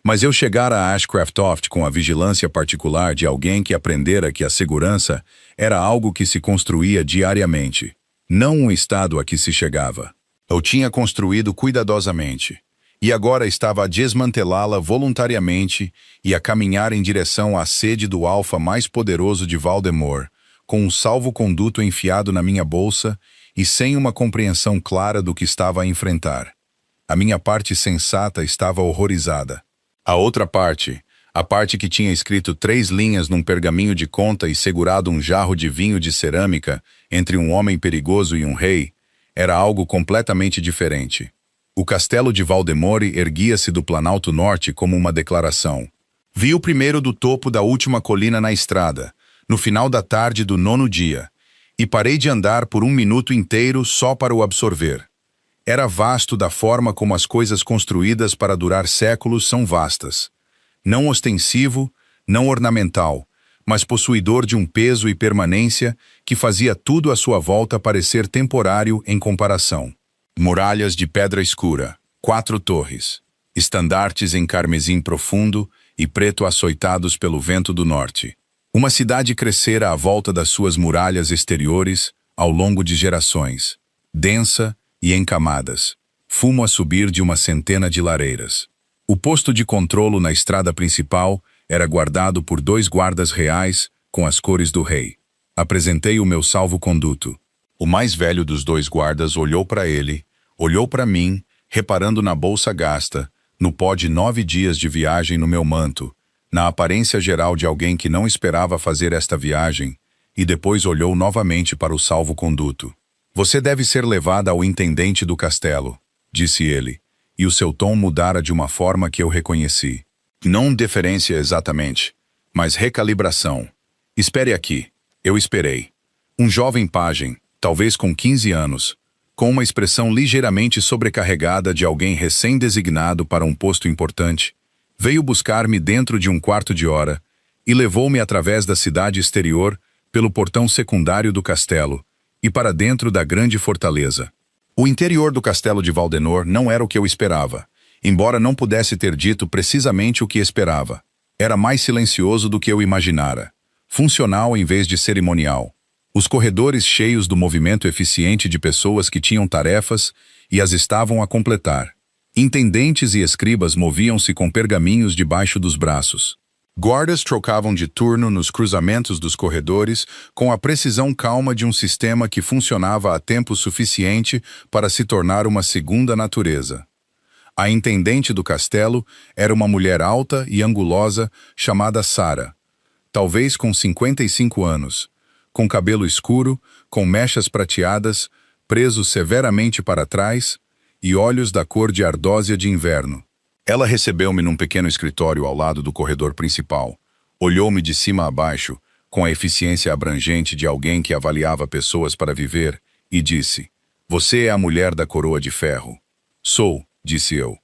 Mas eu chegara a Ashcraft com a vigilância particular de alguém que aprendera que a segurança era algo que se construía diariamente, não um estado a que se chegava. Eu tinha construído cuidadosamente, e agora estava a desmantelá-la voluntariamente e a caminhar em direção à sede do alfa mais poderoso de Valdemort, com um salvo-conduto enfiado na minha bolsa e sem uma compreensão clara do que estava a enfrentar. A minha parte sensata estava horrorizada. A outra parte, a parte que tinha escrito 3 linhas num pergaminho de conta e segurado um jarro de vinho de cerâmica entre um homem perigoso e um rei, era algo completamente diferente. O castelo de Valdemort erguia-se do Planalto Norte como uma declaração. Vi o primeiro do topo da última colina na estrada, no final da tarde do 9º dia, e parei de andar por 1 minuto inteiro só para o absorver. Era vasto da forma como as coisas construídas para durar séculos são vastas. Não ostensivo, não ornamental, mas possuidor de um peso e permanência que fazia tudo à sua volta parecer temporário em comparação. Muralhas de pedra escura, 4 torres, estandartes em carmesim profundo e preto açoitados pelo vento do norte. Uma cidade crescera à volta das suas muralhas exteriores ao longo de gerações, densa e em camadas, fumo a subir de uma centena de lareiras. O posto de controlo na estrada principal era guardado por 2 guardas reais com as cores do rei. Apresentei o meu salvo-conduto. O mais velho dos 2 guardas olhou para ele, olhou para mim, reparando na bolsa gasta, no pó de 9 dias de viagem no meu manto, na aparência geral de alguém que não esperava fazer esta viagem, e depois olhou novamente para o salvo-conduto. Você deve ser levada ao intendente do castelo, disse ele, e o seu tom mudara de uma forma que eu reconheci. Não deferência exatamente, mas recalibração. Espere aqui. Eu esperei. Um jovem pajem, talvez com 15 anos, com uma expressão ligeiramente sobrecarregada de alguém recém-designado para um posto importante, veio buscar-me dentro de um quarto de hora e levou-me através da cidade exterior pelo portão secundário do castelo e para dentro da grande fortaleza. O interior do castelo de Valdenor não era o que eu esperava, embora não pudesse ter dito precisamente o que esperava. Era mais silencioso do que eu imaginara, funcional em vez de cerimonial. Os corredores cheios do movimento eficiente de pessoas que tinham tarefas e as estavam a completar. Intendentes e escribas moviam-se com pergaminhos debaixo dos braços. Guardas trocavam de turno nos cruzamentos dos corredores com a precisão calma de um sistema que funcionava há tempo suficiente para se tornar uma segunda natureza. A intendente do castelo era uma mulher alta e angulosa chamada Sara, talvez com 55 anos, com cabelo escuro, com mechas prateadas, presos severamente para trás, e olhos da cor de ardósia de inverno. Ela recebeu-me num pequeno escritório ao lado do corredor principal. Olhou-me de cima a baixo, com a eficiência abrangente de alguém que avaliava pessoas para viver, e disse: "Você é a mulher da coroa de ferro." "Sou", disse eu.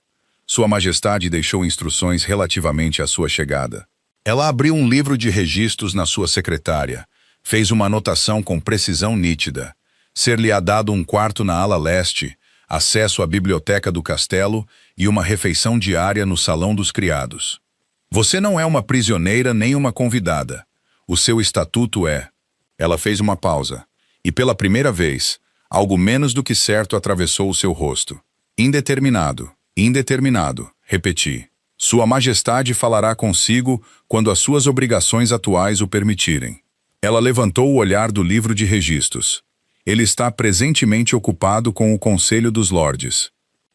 Sua Majestade deixou instruções relativamente à sua chegada. Ela abriu um livro de registros na sua secretária, fez uma anotação com precisão nítida. Ser-lhe-á dado um quarto na ala leste, acesso à biblioteca do castelo e uma refeição diária no salão dos criados. Você não é uma prisioneira nem uma convidada. O seu estatuto é... Ela fez uma pausa, e pela primeira vez, algo menos do que certo atravessou o seu rosto. Indeterminado, indeterminado, repeti. Sua Majestade falará consigo quando as suas obrigações atuais o permitirem. Ela levantou o olhar do livro de registros. Ele está presentemente ocupado com o Conselho dos Lordes.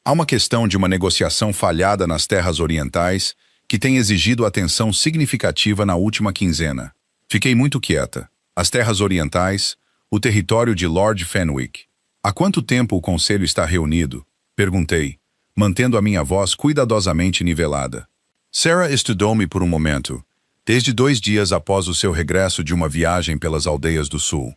Há uma questão de uma negociação falhada nas terras orientais que tem exigido atenção significativa na última quinzena. Fiquei muito quieta. As terras orientais, o território de Lord Fenwick. Há quanto tempo o Conselho está reunido? Perguntei, mantendo a minha voz cuidadosamente nivelada. Sarah estudou-me por um momento, desde 2 dias após o seu regresso de uma viagem pelas aldeias do sul.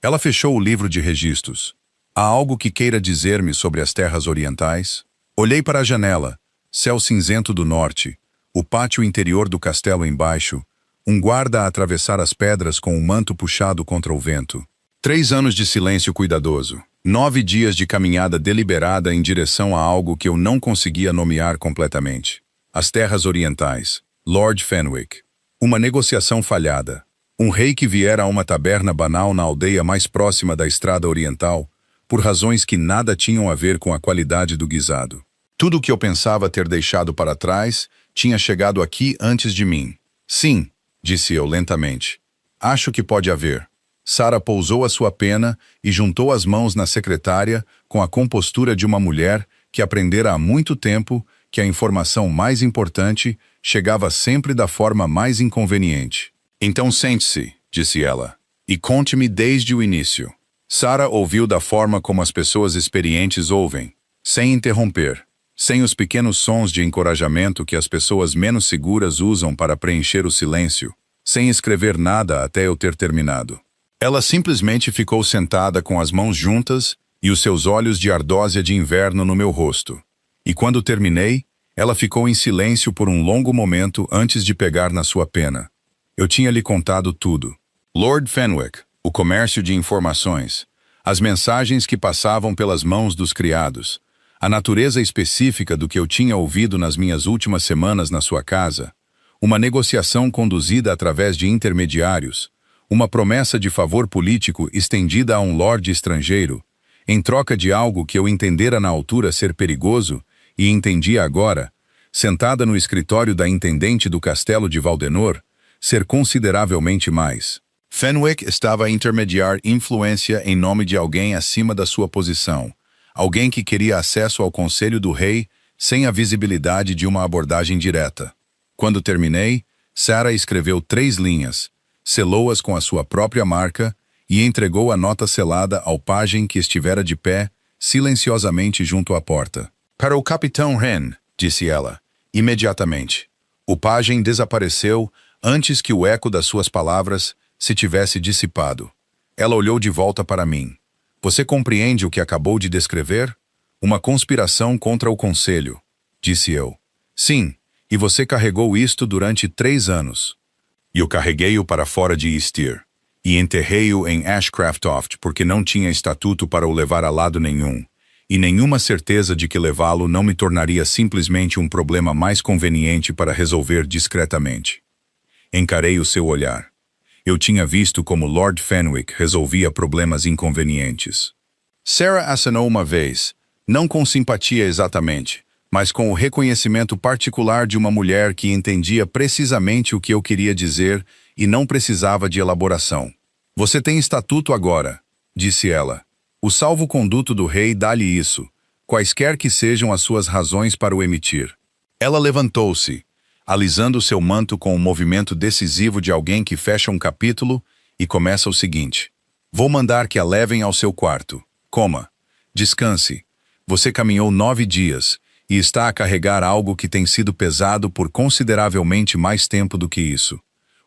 Ela fechou o livro de registros. Há algo que queira dizer-me sobre as terras orientais? Olhei para a janela, céu cinzento do norte, o pátio interior do castelo embaixo, um guarda a atravessar as pedras com um manto puxado contra o vento. 3 anos de silêncio cuidadoso. 9 dias de caminhada deliberada em direção a algo que eu não conseguia nomear completamente. As terras orientais. Lord Fenwick. Uma negociação falhada. Um rei que viera a uma taberna banal na aldeia mais próxima da estrada oriental, por razões que nada tinham a ver com a qualidade do guisado. Tudo o que eu pensava ter deixado para trás tinha chegado aqui antes de mim. Sim, disse eu lentamente. Acho que pode haver. Sara pousou a sua pena e juntou as mãos na secretária com a compostura de uma mulher que aprendera há muito tempo que a informação mais importante chegava sempre da forma mais inconveniente. Então sente-se, disse ela, e conte-me desde o início. Sara ouviu da forma como as pessoas experientes ouvem, sem interromper, sem os pequenos sons de encorajamento que as pessoas menos seguras usam para preencher o silêncio, sem escrever nada até eu ter terminado. Ela simplesmente ficou sentada com as mãos juntas e os seus olhos de ardósia de inverno no meu rosto. E quando terminei, ela ficou em silêncio por um longo momento antes de pegar na sua pena. Eu tinha lhe contado tudo. Lord Fenwick, o comércio de informações, as mensagens que passavam pelas mãos dos criados, a natureza específica do que eu tinha ouvido nas minhas últimas semanas na sua casa, uma negociação conduzida através de intermediários, uma promessa de favor político estendida a um lorde estrangeiro, em troca de algo que eu entendera na altura ser perigoso e entendia agora, sentada no escritório da intendente do castelo de Valdenor, ser consideravelmente mais. Fenwick estava a intermediar influência em nome de alguém acima da sua posição, alguém que queria acesso ao conselho do rei sem a visibilidade de uma abordagem direta. Quando terminei, Sara escreveu 3 linhas, selou-as com a sua própria marca e entregou a nota selada ao pajem que estivera de pé, silenciosamente junto à porta. "Para o Capitão Wren", disse ela, imediatamente. O pajem desapareceu antes que o eco das suas palavras se tivesse dissipado. Ela olhou de volta para mim. Você compreende o que acabou de descrever? Uma conspiração contra o conselho, disse eu. Sim, e você carregou isto durante 3 anos. E eu carreguei-o para fora de Eastir, e enterrei-o em Ashcraftoft porque não tinha estatuto para o levar a lado nenhum, e nenhuma certeza de que levá-lo não me tornaria simplesmente um problema mais conveniente para resolver discretamente. Encarei o seu olhar. Eu tinha visto como Lord Fenwick resolvia problemas inconvenientes. Sarah acenou uma vez, não com simpatia exatamente, mas com o reconhecimento particular de uma mulher que entendia precisamente o que eu queria dizer e não precisava de elaboração. Você tem estatuto agora, disse ela. O salvo-conduto do rei dá-lhe isso, quaisquer que sejam as suas razões para o emitir. Ela levantou-se, alisando seu manto com o movimento decisivo de alguém que fecha um capítulo e começa o seguinte. Vou mandar que a levem ao seu quarto. Coma. Descanse. Você caminhou 9 dias e está a carregar algo que tem sido pesado por consideravelmente mais tempo do que isso.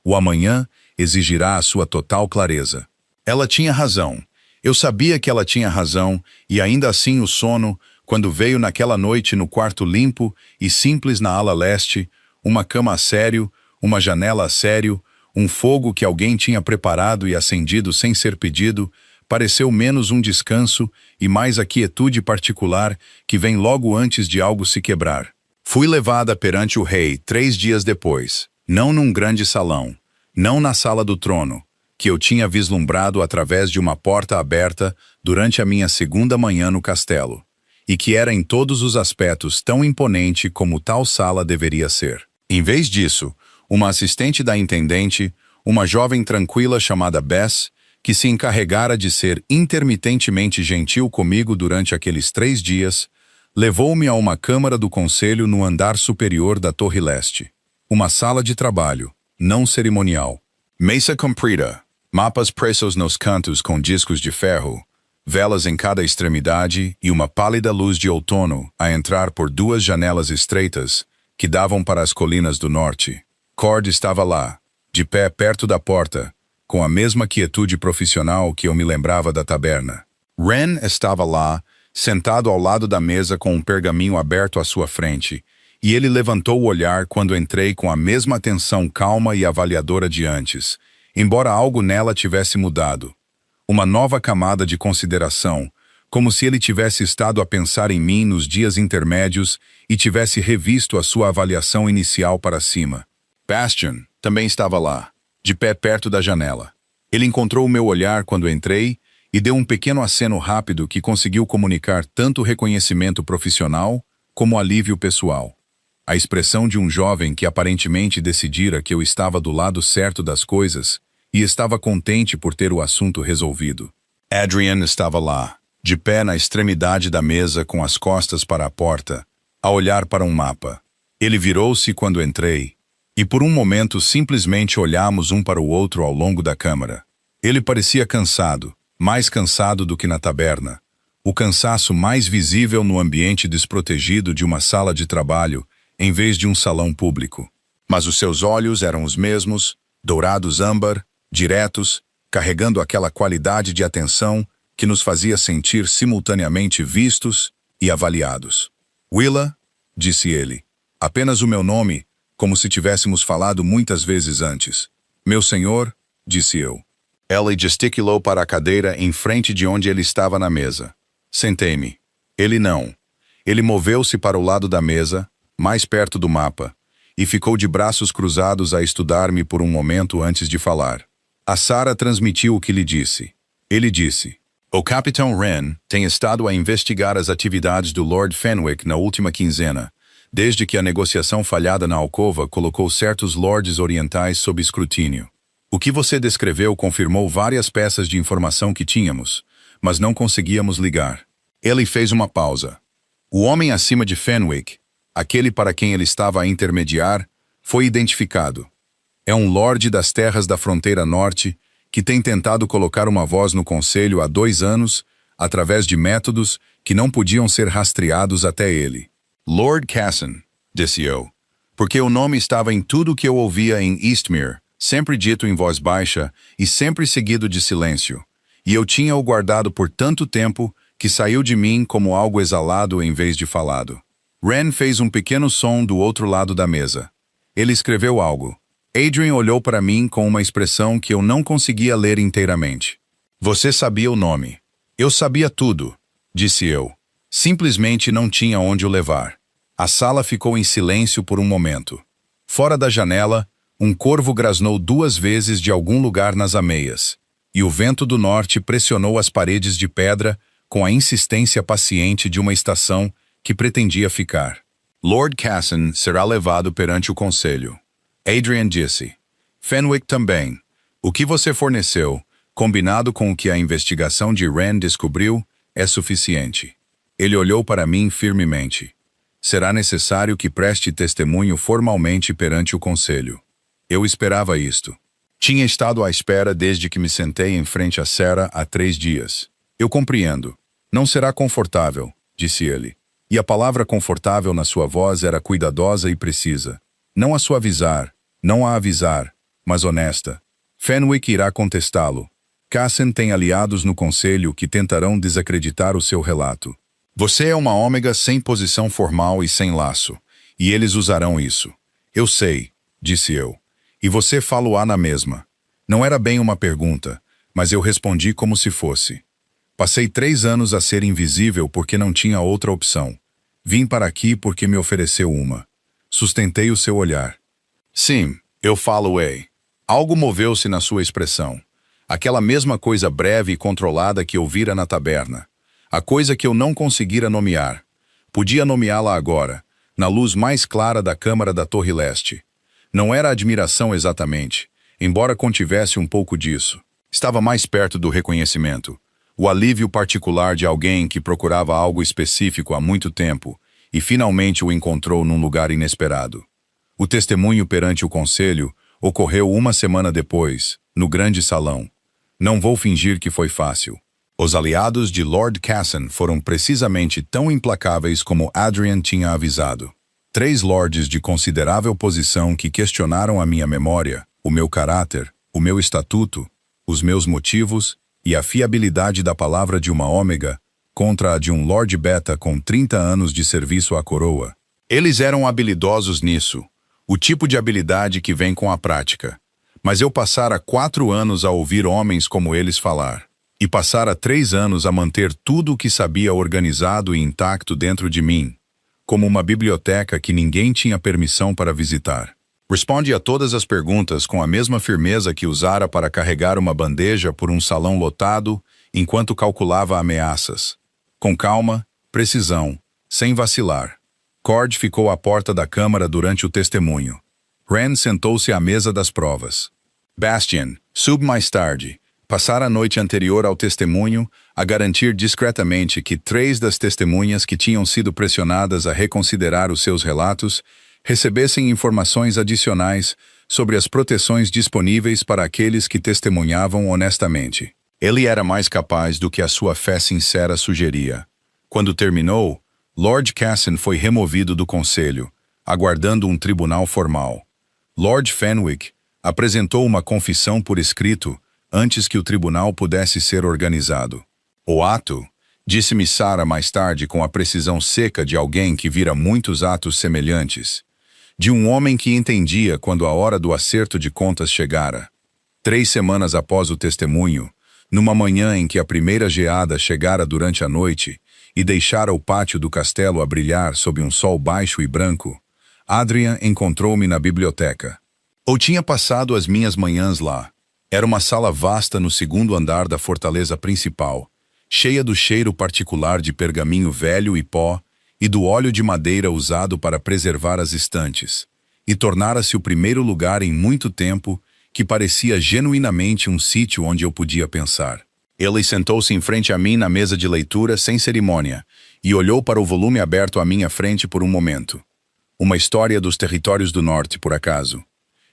O amanhã exigirá a sua total clareza. Ela tinha razão. Eu sabia que ela tinha razão, e ainda assim o sono, quando veio naquela noite no quarto limpo e simples na ala leste, uma cama a sério, uma janela a sério, um fogo que alguém tinha preparado e acendido sem ser pedido, pareceu menos um descanso e mais a quietude particular que vem logo antes de algo se quebrar. Fui levada perante o rei 3 dias depois, não num grande salão, não na sala do trono, que eu tinha vislumbrado através de uma porta aberta durante a minha segunda manhã no castelo, e que era em todos os aspectos tão imponente como tal sala deveria ser. Em vez disso, uma assistente da intendente, uma jovem tranquila chamada Bess, que se encarregara de ser intermitentemente gentil comigo durante aqueles 3 dias, levou-me a uma câmara do conselho no andar superior da Torre Leste. Uma sala de trabalho, não cerimonial. Mesa comprida, mapas presos nos cantos com discos de ferro, velas em cada extremidade e uma pálida luz de outono a entrar por 2 janelas estreitas que davam para as colinas do norte. Cord estava lá, de pé perto da porta, com a mesma quietude profissional que eu me lembrava da taberna. Wren estava lá, sentado ao lado da mesa com um pergaminho aberto à sua frente, e ele levantou o olhar quando entrei com a mesma atenção calma e avaliadora de antes, embora algo nela tivesse mudado. Uma nova camada de consideração, como se ele tivesse estado a pensar em mim nos dias intermédios e tivesse revisto a sua avaliação inicial para cima. Bastian também estava lá, de pé perto da janela. Ele encontrou o meu olhar quando entrei e deu um pequeno aceno rápido que conseguiu comunicar tanto reconhecimento profissional como alívio pessoal. A expressão de um jovem que aparentemente decidira que eu estava do lado certo das coisas e estava contente por ter o assunto resolvido. Adrian estava lá, de pé na extremidade da mesa com as costas para a porta, a olhar para um mapa. Ele virou-se quando entrei, e por um momento simplesmente olhamos um para o outro ao longo da câmara. Ele parecia cansado, mais cansado do que na taberna, o cansaço mais visível no ambiente desprotegido de uma sala de trabalho em vez de um salão público. Mas os seus olhos eram os mesmos, dourados âmbar, diretos, carregando aquela qualidade de atenção que nos fazia sentir simultaneamente vistos e avaliados. Willa, disse ele, apenas o meu nome, como se tivéssemos falado muitas vezes antes. Meu senhor, disse eu. Ela gesticulou para a cadeira em frente de onde ele estava na mesa. Sentei-me. Ele não. Ele moveu-se para o lado da mesa, mais perto do mapa, e ficou de braços cruzados a estudar-me por um momento antes de falar. A Sarah transmitiu o que lhe disse. Ele disse: o Capitão Wren tem estado a investigar as atividades do Lord Fenwick na última quinzena, desde que a negociação falhada na alcova colocou certos lords orientais sob escrutínio. O que você descreveu confirmou várias peças de informação que tínhamos, mas não conseguíamos ligar. Ele fez uma pausa. O homem acima de Fenwick, aquele para quem ele estava a intermediar, foi identificado. É um lorde das terras da fronteira norte que tem tentado colocar uma voz no conselho há 2 anos, através de métodos que não podiam ser rastreados até ele. Lord Casson, disse eu. Porque o nome estava em tudo o que eu ouvia em Eastmere, sempre dito em voz baixa e sempre seguido de silêncio. E eu tinha-o guardado por tanto tempo que saiu de mim como algo exalado em vez de falado. Ren fez um pequeno som do outro lado da mesa. Ele escreveu algo. Adrian olhou para mim com uma expressão que eu não conseguia ler inteiramente. Você sabia o nome. Eu sabia tudo, disse eu. Simplesmente não tinha onde o levar. A sala ficou em silêncio por um momento. Fora da janela, um corvo grasnou 2 vezes de algum lugar nas ameias, e o vento do norte pressionou as paredes de pedra com a insistência paciente de uma estação que pretendia ficar. Lord Cassian será levado perante o conselho. Adrian disse. Fenwick também. O que você forneceu, combinado com o que a investigação de Ren descobriu, é suficiente. Ele olhou para mim firmemente. Será necessário que preste testemunho formalmente perante o conselho. Eu esperava isto. Tinha estado à espera desde que me sentei em frente à Sarah há 3 dias. Eu compreendo. Não será confortável, disse ele. E a palavra confortável na sua voz era cuidadosa e precisa. Não a suavizar, não a avisar, mas honesta. Fenwick irá contestá-lo. Cassian tem aliados no conselho que tentarão desacreditar o seu relato. Você é uma ômega sem posição formal e sem laço, e eles usarão isso. Eu sei, disse eu. E você fala-o na mesma. Não era bem uma pergunta, mas eu respondi como se fosse. Passei 3 anos a ser invisível porque não tinha outra opção. Vim para aqui porque me ofereceu uma. Sustentei o seu olhar. Sim, eu falo-ei. Algo moveu-se na sua expressão. Aquela mesma coisa breve e controlada que eu vira na taberna. A coisa que eu não conseguira nomear. Podia nomeá-la agora, na luz mais clara da câmara da Torre Leste. Não era admiração exatamente, embora contivesse um pouco disso. Estava mais perto do reconhecimento. O alívio particular de alguém que procurava algo específico há muito tempo e finalmente o encontrou num lugar inesperado. O testemunho perante o conselho ocorreu 1 semana depois, no grande salão. Não vou fingir que foi fácil. Os aliados de Lord Cassian foram precisamente tão implacáveis como Adrian tinha avisado. 3 lords de considerável posição que questionaram a minha memória, o meu caráter, o meu estatuto, os meus motivos e a fiabilidade da palavra de uma ômega contra a de um Lord Beta com 30 anos de serviço à coroa. Eles eram habilidosos nisso, o tipo de habilidade que vem com a prática. Mas eu passara 4 anos a ouvir homens como eles falar, e passara 3 anos a manter tudo o que sabia organizado e intacto dentro de mim, como uma biblioteca que ninguém tinha permissão para visitar. Responde a todas as perguntas com a mesma firmeza que usara para carregar uma bandeja por um salão lotado enquanto calculava ameaças. Com calma, precisão, sem vacilar. Cord ficou à porta da câmara durante o testemunho. Ren sentou-se à mesa das provas. Bastian, sube mais tarde. Passara a noite anterior ao testemunho a garantir discretamente que 3 das testemunhas que tinham sido pressionadas a reconsiderar os seus relatos recebessem informações adicionais sobre as proteções disponíveis para aqueles que testemunhavam honestamente. Ele era mais capaz do que a sua fé sincera sugeria. Quando terminou, Lord Cassian foi removido do conselho, aguardando um tribunal formal. Lord Fenwick apresentou uma confissão por escrito antes que o tribunal pudesse ser organizado. O ato, disse-me Sarah mais tarde com a precisão seca de alguém que vira muitos atos semelhantes, de um homem que entendia quando a hora do acerto de contas chegara. 3 semanas após o testemunho, numa manhã em que a primeira geada chegara durante a noite e deixara o pátio do castelo a brilhar sob um sol baixo e branco, Adrian encontrou-me na biblioteca. Eu tinha passado as minhas manhãs lá. Era uma sala vasta no 2º andar da fortaleza principal, cheia do cheiro particular de pergaminho velho e pó e do óleo de madeira usado para preservar as estantes, e tornara-se o primeiro lugar em muito tempo que parecia genuinamente um sítio onde eu podia pensar. Ele sentou-se em frente a mim na mesa de leitura sem cerimônia e olhou para o volume aberto à minha frente por um momento. Uma história dos territórios do norte, por acaso.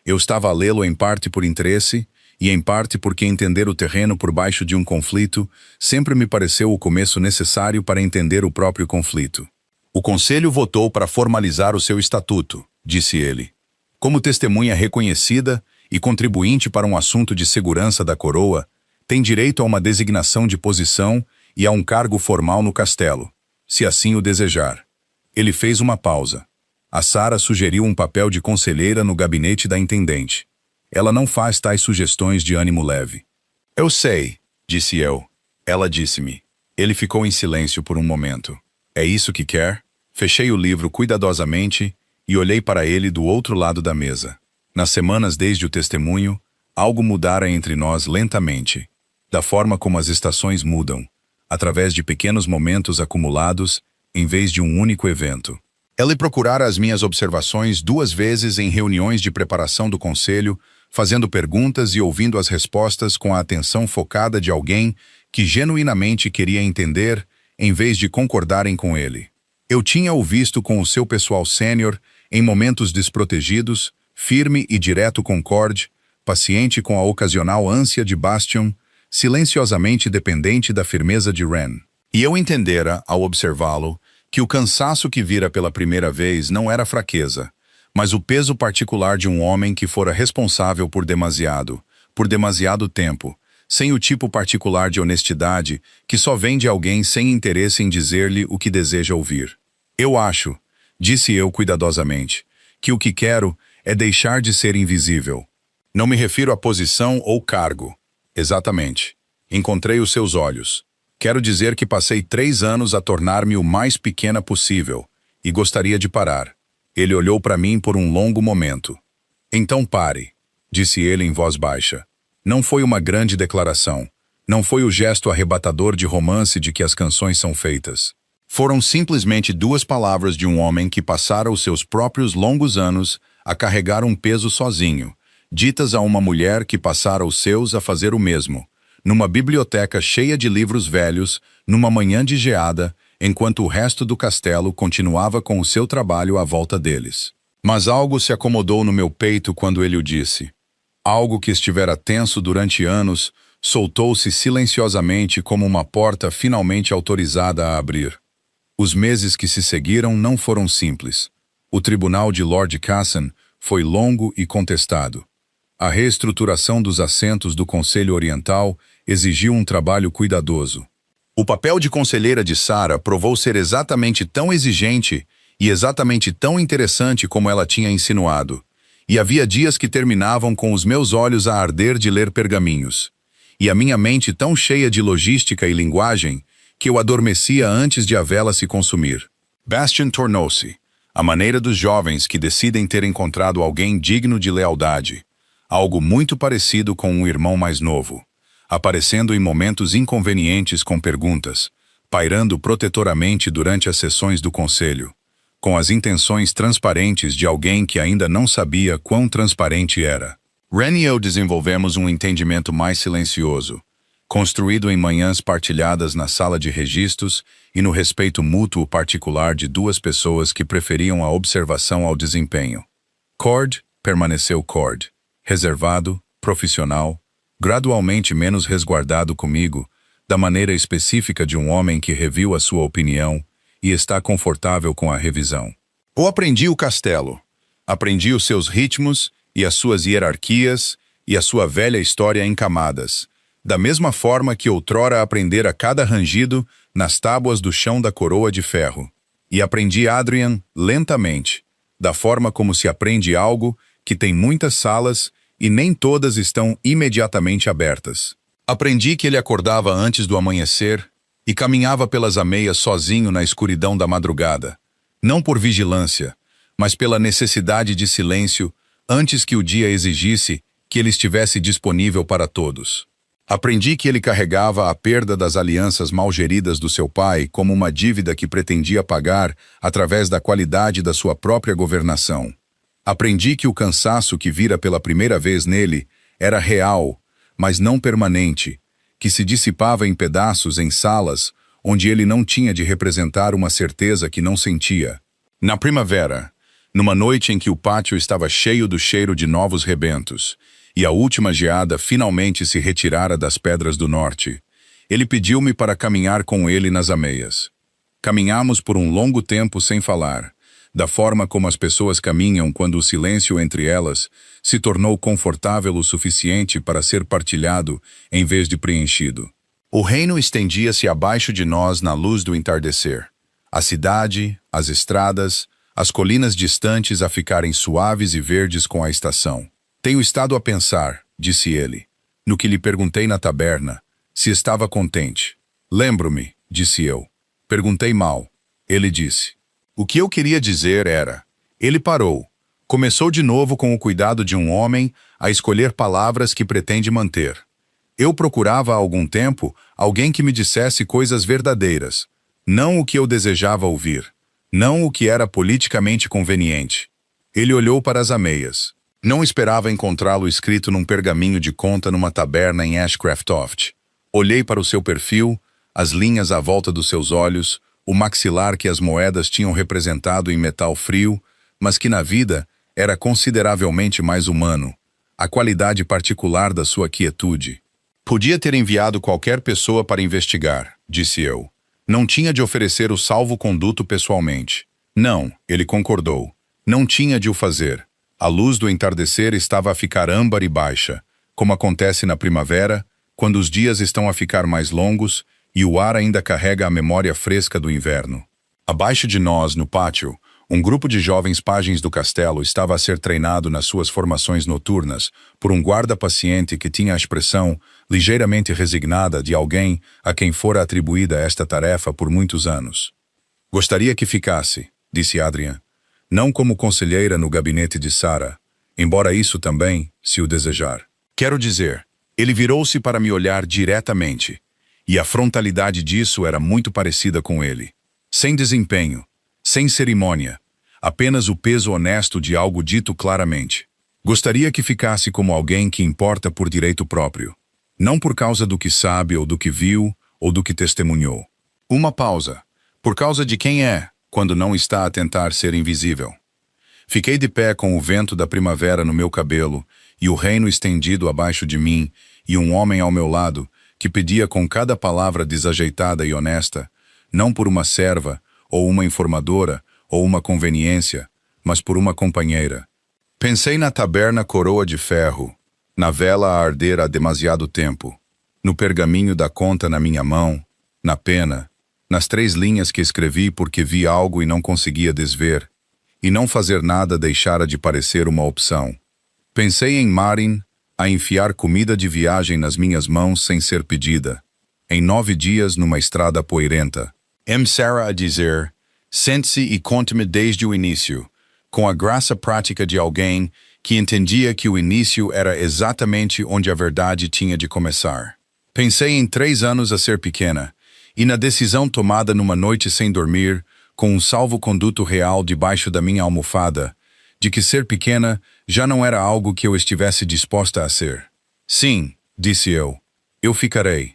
Eu estava a lê-lo em parte por interesse e em parte porque entender o terreno por baixo de um conflito sempre me pareceu o começo necessário para entender o próprio conflito. O conselho votou para formalizar o seu estatuto. disse ele. Como testemunha reconhecida e contribuinte para um assunto de segurança da coroa, tem direito a uma designação de posição e a um cargo formal no castelo, se assim o desejar. Ele fez uma pausa. A Sarah sugeriu um papel de conselheira no gabinete da intendente. Ela não faz tais sugestões de ânimo leve. Eu sei, disse eu. Ela disse-me. Ele ficou em silêncio por um momento. É isso que quer? Fechei o livro cuidadosamente e olhei para ele do outro lado da mesa. Nas semanas desde o testemunho, algo mudara entre nós lentamente, da forma como as estações mudam, através de pequenos momentos acumulados, em vez de um único evento. Ele procurara as minhas observações 2 vezes em reuniões de preparação do conselho, fazendo perguntas e ouvindo as respostas com a atenção focada de alguém que genuinamente queria entender, em vez de concordarem com ele. Eu tinha-o visto com o seu pessoal sênior, em momentos desprotegidos, firme e direto com Cord, paciente com a ocasional ânsia de Bastion, silenciosamente dependente da firmeza de Ren. E eu entendera, ao observá-lo, que o cansaço que vira pela primeira vez não era fraqueza, mas o peso particular de um homem que fora responsável por demasiado tempo, sem o tipo particular de honestidade que só vem de alguém sem interesse em dizer-lhe o que deseja ouvir. Eu acho, disse eu cuidadosamente, que o que quero é deixar de ser invisível. Não me refiro à posição ou cargo. Exatamente. Encontrei os seus olhos. Quero dizer que passei 3 anos a tornar-me o mais pequena possível, e gostaria de parar. Ele olhou para mim por um longo momento. Então pare, disse ele em voz baixa. Não foi uma grande declaração. Não foi o gesto arrebatador de romance de que as canções são feitas. Foram simplesmente 2 palavras de um homem que passara os seus próprios longos anos a carregar um peso sozinho, ditas a uma mulher que passara os seus a fazer o mesmo, numa biblioteca cheia de livros velhos, numa manhã de geada, enquanto o resto do castelo continuava com o seu trabalho à volta deles. Mas algo se acomodou no meu peito quando ele o disse. Algo que estivera tenso durante anos soltou-se silenciosamente como uma porta finalmente autorizada a abrir. Os meses que se seguiram não foram simples. O tribunal de Lord Cassan foi longo e contestado. A reestruturação dos assentos do Conselho Oriental exigiu um trabalho cuidadoso. O papel de conselheira de Sarah provou ser exatamente tão exigente e exatamente tão interessante como ela tinha insinuado. E havia dias que terminavam com os meus olhos a arder de ler pergaminhos. E a minha mente tão cheia de logística e linguagem que eu adormecia antes de a vela se consumir. Bastion tornou-se, a maneira dos jovens que decidem ter encontrado alguém digno de lealdade, algo muito parecido com um irmão mais novo, aparecendo em momentos inconvenientes com perguntas, pairando protetoramente durante as sessões do conselho, com as intenções transparentes de alguém que ainda não sabia quão transparente era. Ren e eu desenvolvemos um entendimento mais silencioso, construído em manhãs partilhadas na sala de registros e no respeito mútuo particular de 2 pessoas que preferiam a observação ao desempenho. Cord permaneceu Cord, reservado, profissional, gradualmente menos resguardado comigo, da maneira específica de um homem que reviu a sua opinião e está confortável com a revisão. Eu aprendi o castelo. Aprendi os seus ritmos e as suas hierarquias e a sua velha história em camadas, da mesma forma que outrora aprendera cada rangido nas tábuas do chão da coroa de ferro. E aprendi Adrian lentamente, da forma como se aprende algo que tem muitas salas e nem todas estão imediatamente abertas. Aprendi que ele acordava antes do amanhecer e caminhava pelas ameias sozinho na escuridão da madrugada, não por vigilância, mas pela necessidade de silêncio antes que o dia exigisse que ele estivesse disponível para todos. Aprendi que ele carregava a perda das alianças mal geridas do seu pai como uma dívida que pretendia pagar através da qualidade da sua própria governação. Aprendi que o cansaço que vira pela primeira vez nele era real, mas não permanente, que se dissipava em pedaços em salas onde ele não tinha de representar uma certeza que não sentia. Na primavera, numa noite em que o pátio estava cheio do cheiro de novos rebentos, e a última geada finalmente se retirara das pedras do norte, ele pediu-me para caminhar com ele nas ameias. Caminhamos por um longo tempo sem falar, da forma como as pessoas caminham quando o silêncio entre elas se tornou confortável o suficiente para ser partilhado em vez de preenchido. O reino estendia-se abaixo de nós na luz do entardecer. A cidade, as estradas, as colinas distantes a ficarem suaves e verdes com a estação. Tenho estado a pensar, disse ele, no que lhe perguntei na taberna, se estava contente. Lembro-me, disse eu. Perguntei mal. Ele disse. O que eu queria dizer era... Ele parou. Começou de novo com o cuidado de um homem a escolher palavras que pretende manter. Eu procurava há algum tempo alguém que me dissesse coisas verdadeiras, não o que eu desejava ouvir, não o que era politicamente conveniente. Ele olhou para as ameias. Não esperava encontrá-lo escrito num pergaminho de conta numa taberna em Ashcraft. Olhei para o seu perfil, as linhas à volta dos seus olhos, o maxilar que as moedas tinham representado em metal frio, mas que na vida era consideravelmente mais humano, a qualidade particular da sua quietude. Podia ter enviado qualquer pessoa para investigar, disse eu. Não tinha de oferecer o salvo-conduto pessoalmente. Não, ele concordou. Não tinha de o fazer. A luz do entardecer estava a ficar âmbar e baixa, como acontece na primavera, quando os dias estão a ficar mais longos e o ar ainda carrega a memória fresca do inverno. Abaixo de nós, no pátio, um grupo de jovens pajens do castelo estava a ser treinado nas suas formações noturnas por um guarda paciente que tinha a expressão ligeiramente resignada de alguém a quem fora atribuída esta tarefa por muitos anos. Gostaria que ficasse, disse Adrian, não como conselheira no gabinete de Sarah, embora isso também, se o desejar. Quero dizer, ele virou-se para me olhar diretamente, e a frontalidade disso era muito parecida com ele. Sem desempenho, sem cerimônia, apenas o peso honesto de algo dito claramente. Gostaria que ficasse como alguém que importa por direito próprio, não por causa do que sabe ou do que viu ou do que testemunhou. Uma pausa, por causa de quem é, quando não está a tentar ser invisível. Fiquei de pé com o vento da primavera no meu cabelo e o reino estendido abaixo de mim e um homem ao meu lado que pedia com cada palavra desajeitada e honesta, não por uma serva, ou uma informadora, ou uma conveniência, mas por uma companheira. Pensei na taberna Coroa de Ferro, na vela a arder há demasiado tempo, no pergaminho da conta na minha mão, na pena, nas 3 linhas que escrevi porque vi algo e não conseguia desver, e não fazer nada deixara de parecer uma opção. Pensei em Marin, a enfiar comida de viagem nas minhas mãos sem ser pedida, em 9 dias numa estrada poeirenta. Sarah a dizer, sente-se e conte-me desde o início, com a graça prática de alguém que entendia que o início era exatamente onde a verdade tinha de começar. Pensei em 3 anos a ser pequena, e na decisão tomada numa noite sem dormir, com um salvo-conduto real debaixo da minha almofada, de que ser pequena já não era algo que eu estivesse disposta a ser. Sim, disse eu ficarei.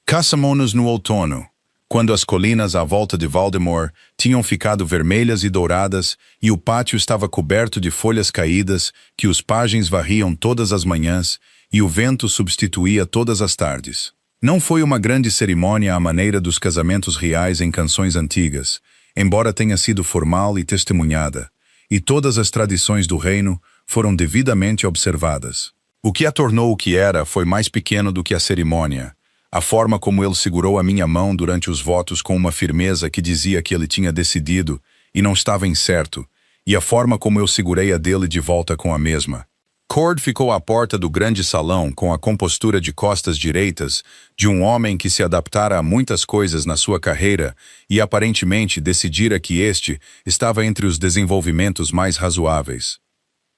Caçamo-nos no outono, quando as colinas à volta de Valdemar tinham ficado vermelhas e douradas e o pátio estava coberto de folhas caídas que os pajens varriam todas as manhãs e o vento substituía todas as tardes. Não foi uma grande cerimônia à maneira dos casamentos reais em canções antigas, embora tenha sido formal e testemunhada, e todas as tradições do reino foram devidamente observadas. O que a tornou o que era foi mais pequeno do que a cerimônia. A forma como ele segurou a minha mão durante os votos com uma firmeza que dizia que ele tinha decidido e não estava incerto, e a forma como eu segurei a dele de volta com a mesma. Cord ficou à porta do grande salão com a compostura de costas direitas de um homem que se adaptara a muitas coisas na sua carreira e aparentemente decidira que este estava entre os desenvolvimentos mais razoáveis.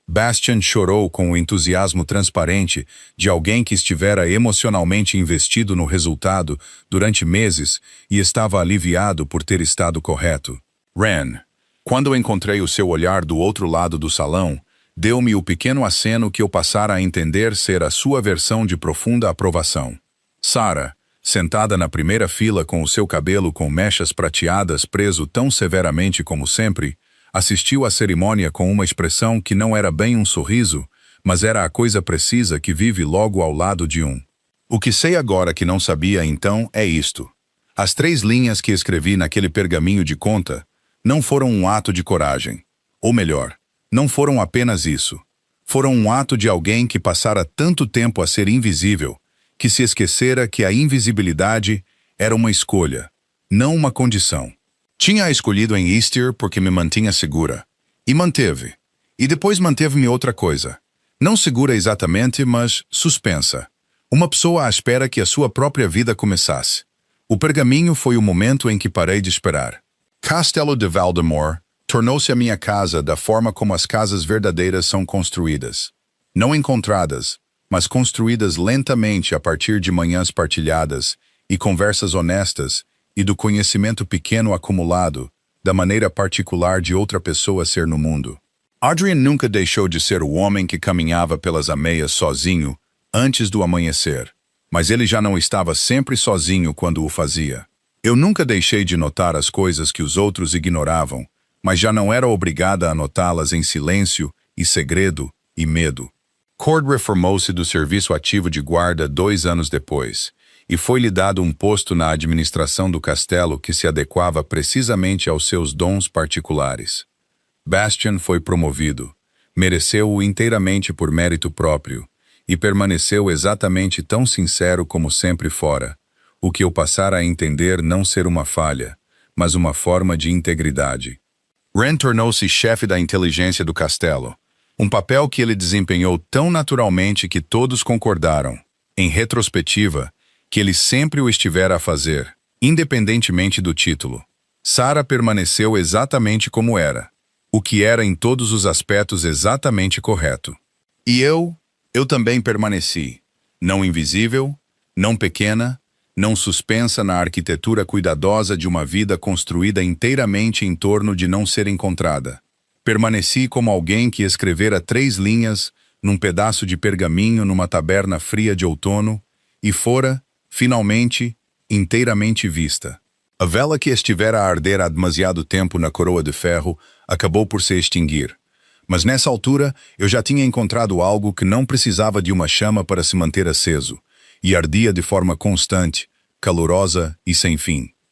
Bastian chorou com o entusiasmo transparente de alguém que estivera emocionalmente investido no resultado durante meses e estava aliviado por ter estado correto. Ren, quando encontrei o seu olhar do outro lado do salão, deu-me o pequeno aceno que eu passara a entender ser a sua versão de profunda aprovação. Sarah, sentada na primeira fila com o seu cabelo com mechas prateadas preso tão severamente como sempre, assistiu à cerimônia com uma expressão que não era bem um sorriso, mas era a coisa precisa que vive logo ao lado de um. O que sei agora que não sabia então é isto. As 3 linhas que escrevi naquele pergaminho de conta, não foram um ato de coragem. Ou melhor, não foram apenas isso. Foram um ato de alguém que passara tanto tempo a ser invisível, que se esquecera que a invisibilidade era uma escolha, não uma condição. Tinha escolhido em Easter porque me mantinha segura. E manteve. E depois manteve-me outra coisa. Não segura exatamente, mas suspensa. Uma pessoa à espera que a sua própria vida começasse. O pergaminho foi o momento em que parei de esperar. Castelo de Valdemar tornou-se a minha casa da forma como as casas verdadeiras são construídas. Não encontradas, mas construídas lentamente a partir de manhãs partilhadas e conversas honestas e do conhecimento pequeno acumulado, da maneira particular de outra pessoa ser no mundo. Adrian nunca deixou de ser o homem que caminhava pelas ameias sozinho antes do amanhecer, mas ele já não estava sempre sozinho quando o fazia. Eu nunca deixei de notar as coisas que os outros ignoravam, mas já não era obrigada a notá-las em silêncio e segredo e medo. Cord reformou-se do serviço ativo de guarda 2 anos depois, e foi-lhe dado um posto na administração do castelo que se adequava precisamente aos seus dons particulares. Bastian foi promovido, mereceu-o inteiramente por mérito próprio, e permaneceu exatamente tão sincero como sempre fora, o que eu passara a entender não ser uma falha, mas uma forma de integridade. Wren tornou-se chefe da inteligência do castelo, um papel que ele desempenhou tão naturalmente que todos concordaram, em retrospectiva, que ele sempre o estivera a fazer, independentemente do título. Sarah permaneceu exatamente como era, o que era em todos os aspectos exatamente correto. E eu também permaneci, não invisível, não pequena, não suspensa na arquitetura cuidadosa de uma vida construída inteiramente em torno de não ser encontrada. Permaneci como alguém que escrevera 3 linhas num pedaço de pergaminho numa taberna fria de outono e fora, finalmente, inteiramente vista. A vela que estivera a arder há demasiado tempo na coroa de ferro acabou por se extinguir. Mas nessa altura eu já tinha encontrado algo que não precisava de uma chama para se manter aceso, e ardia de forma constante, calorosa e sem fim.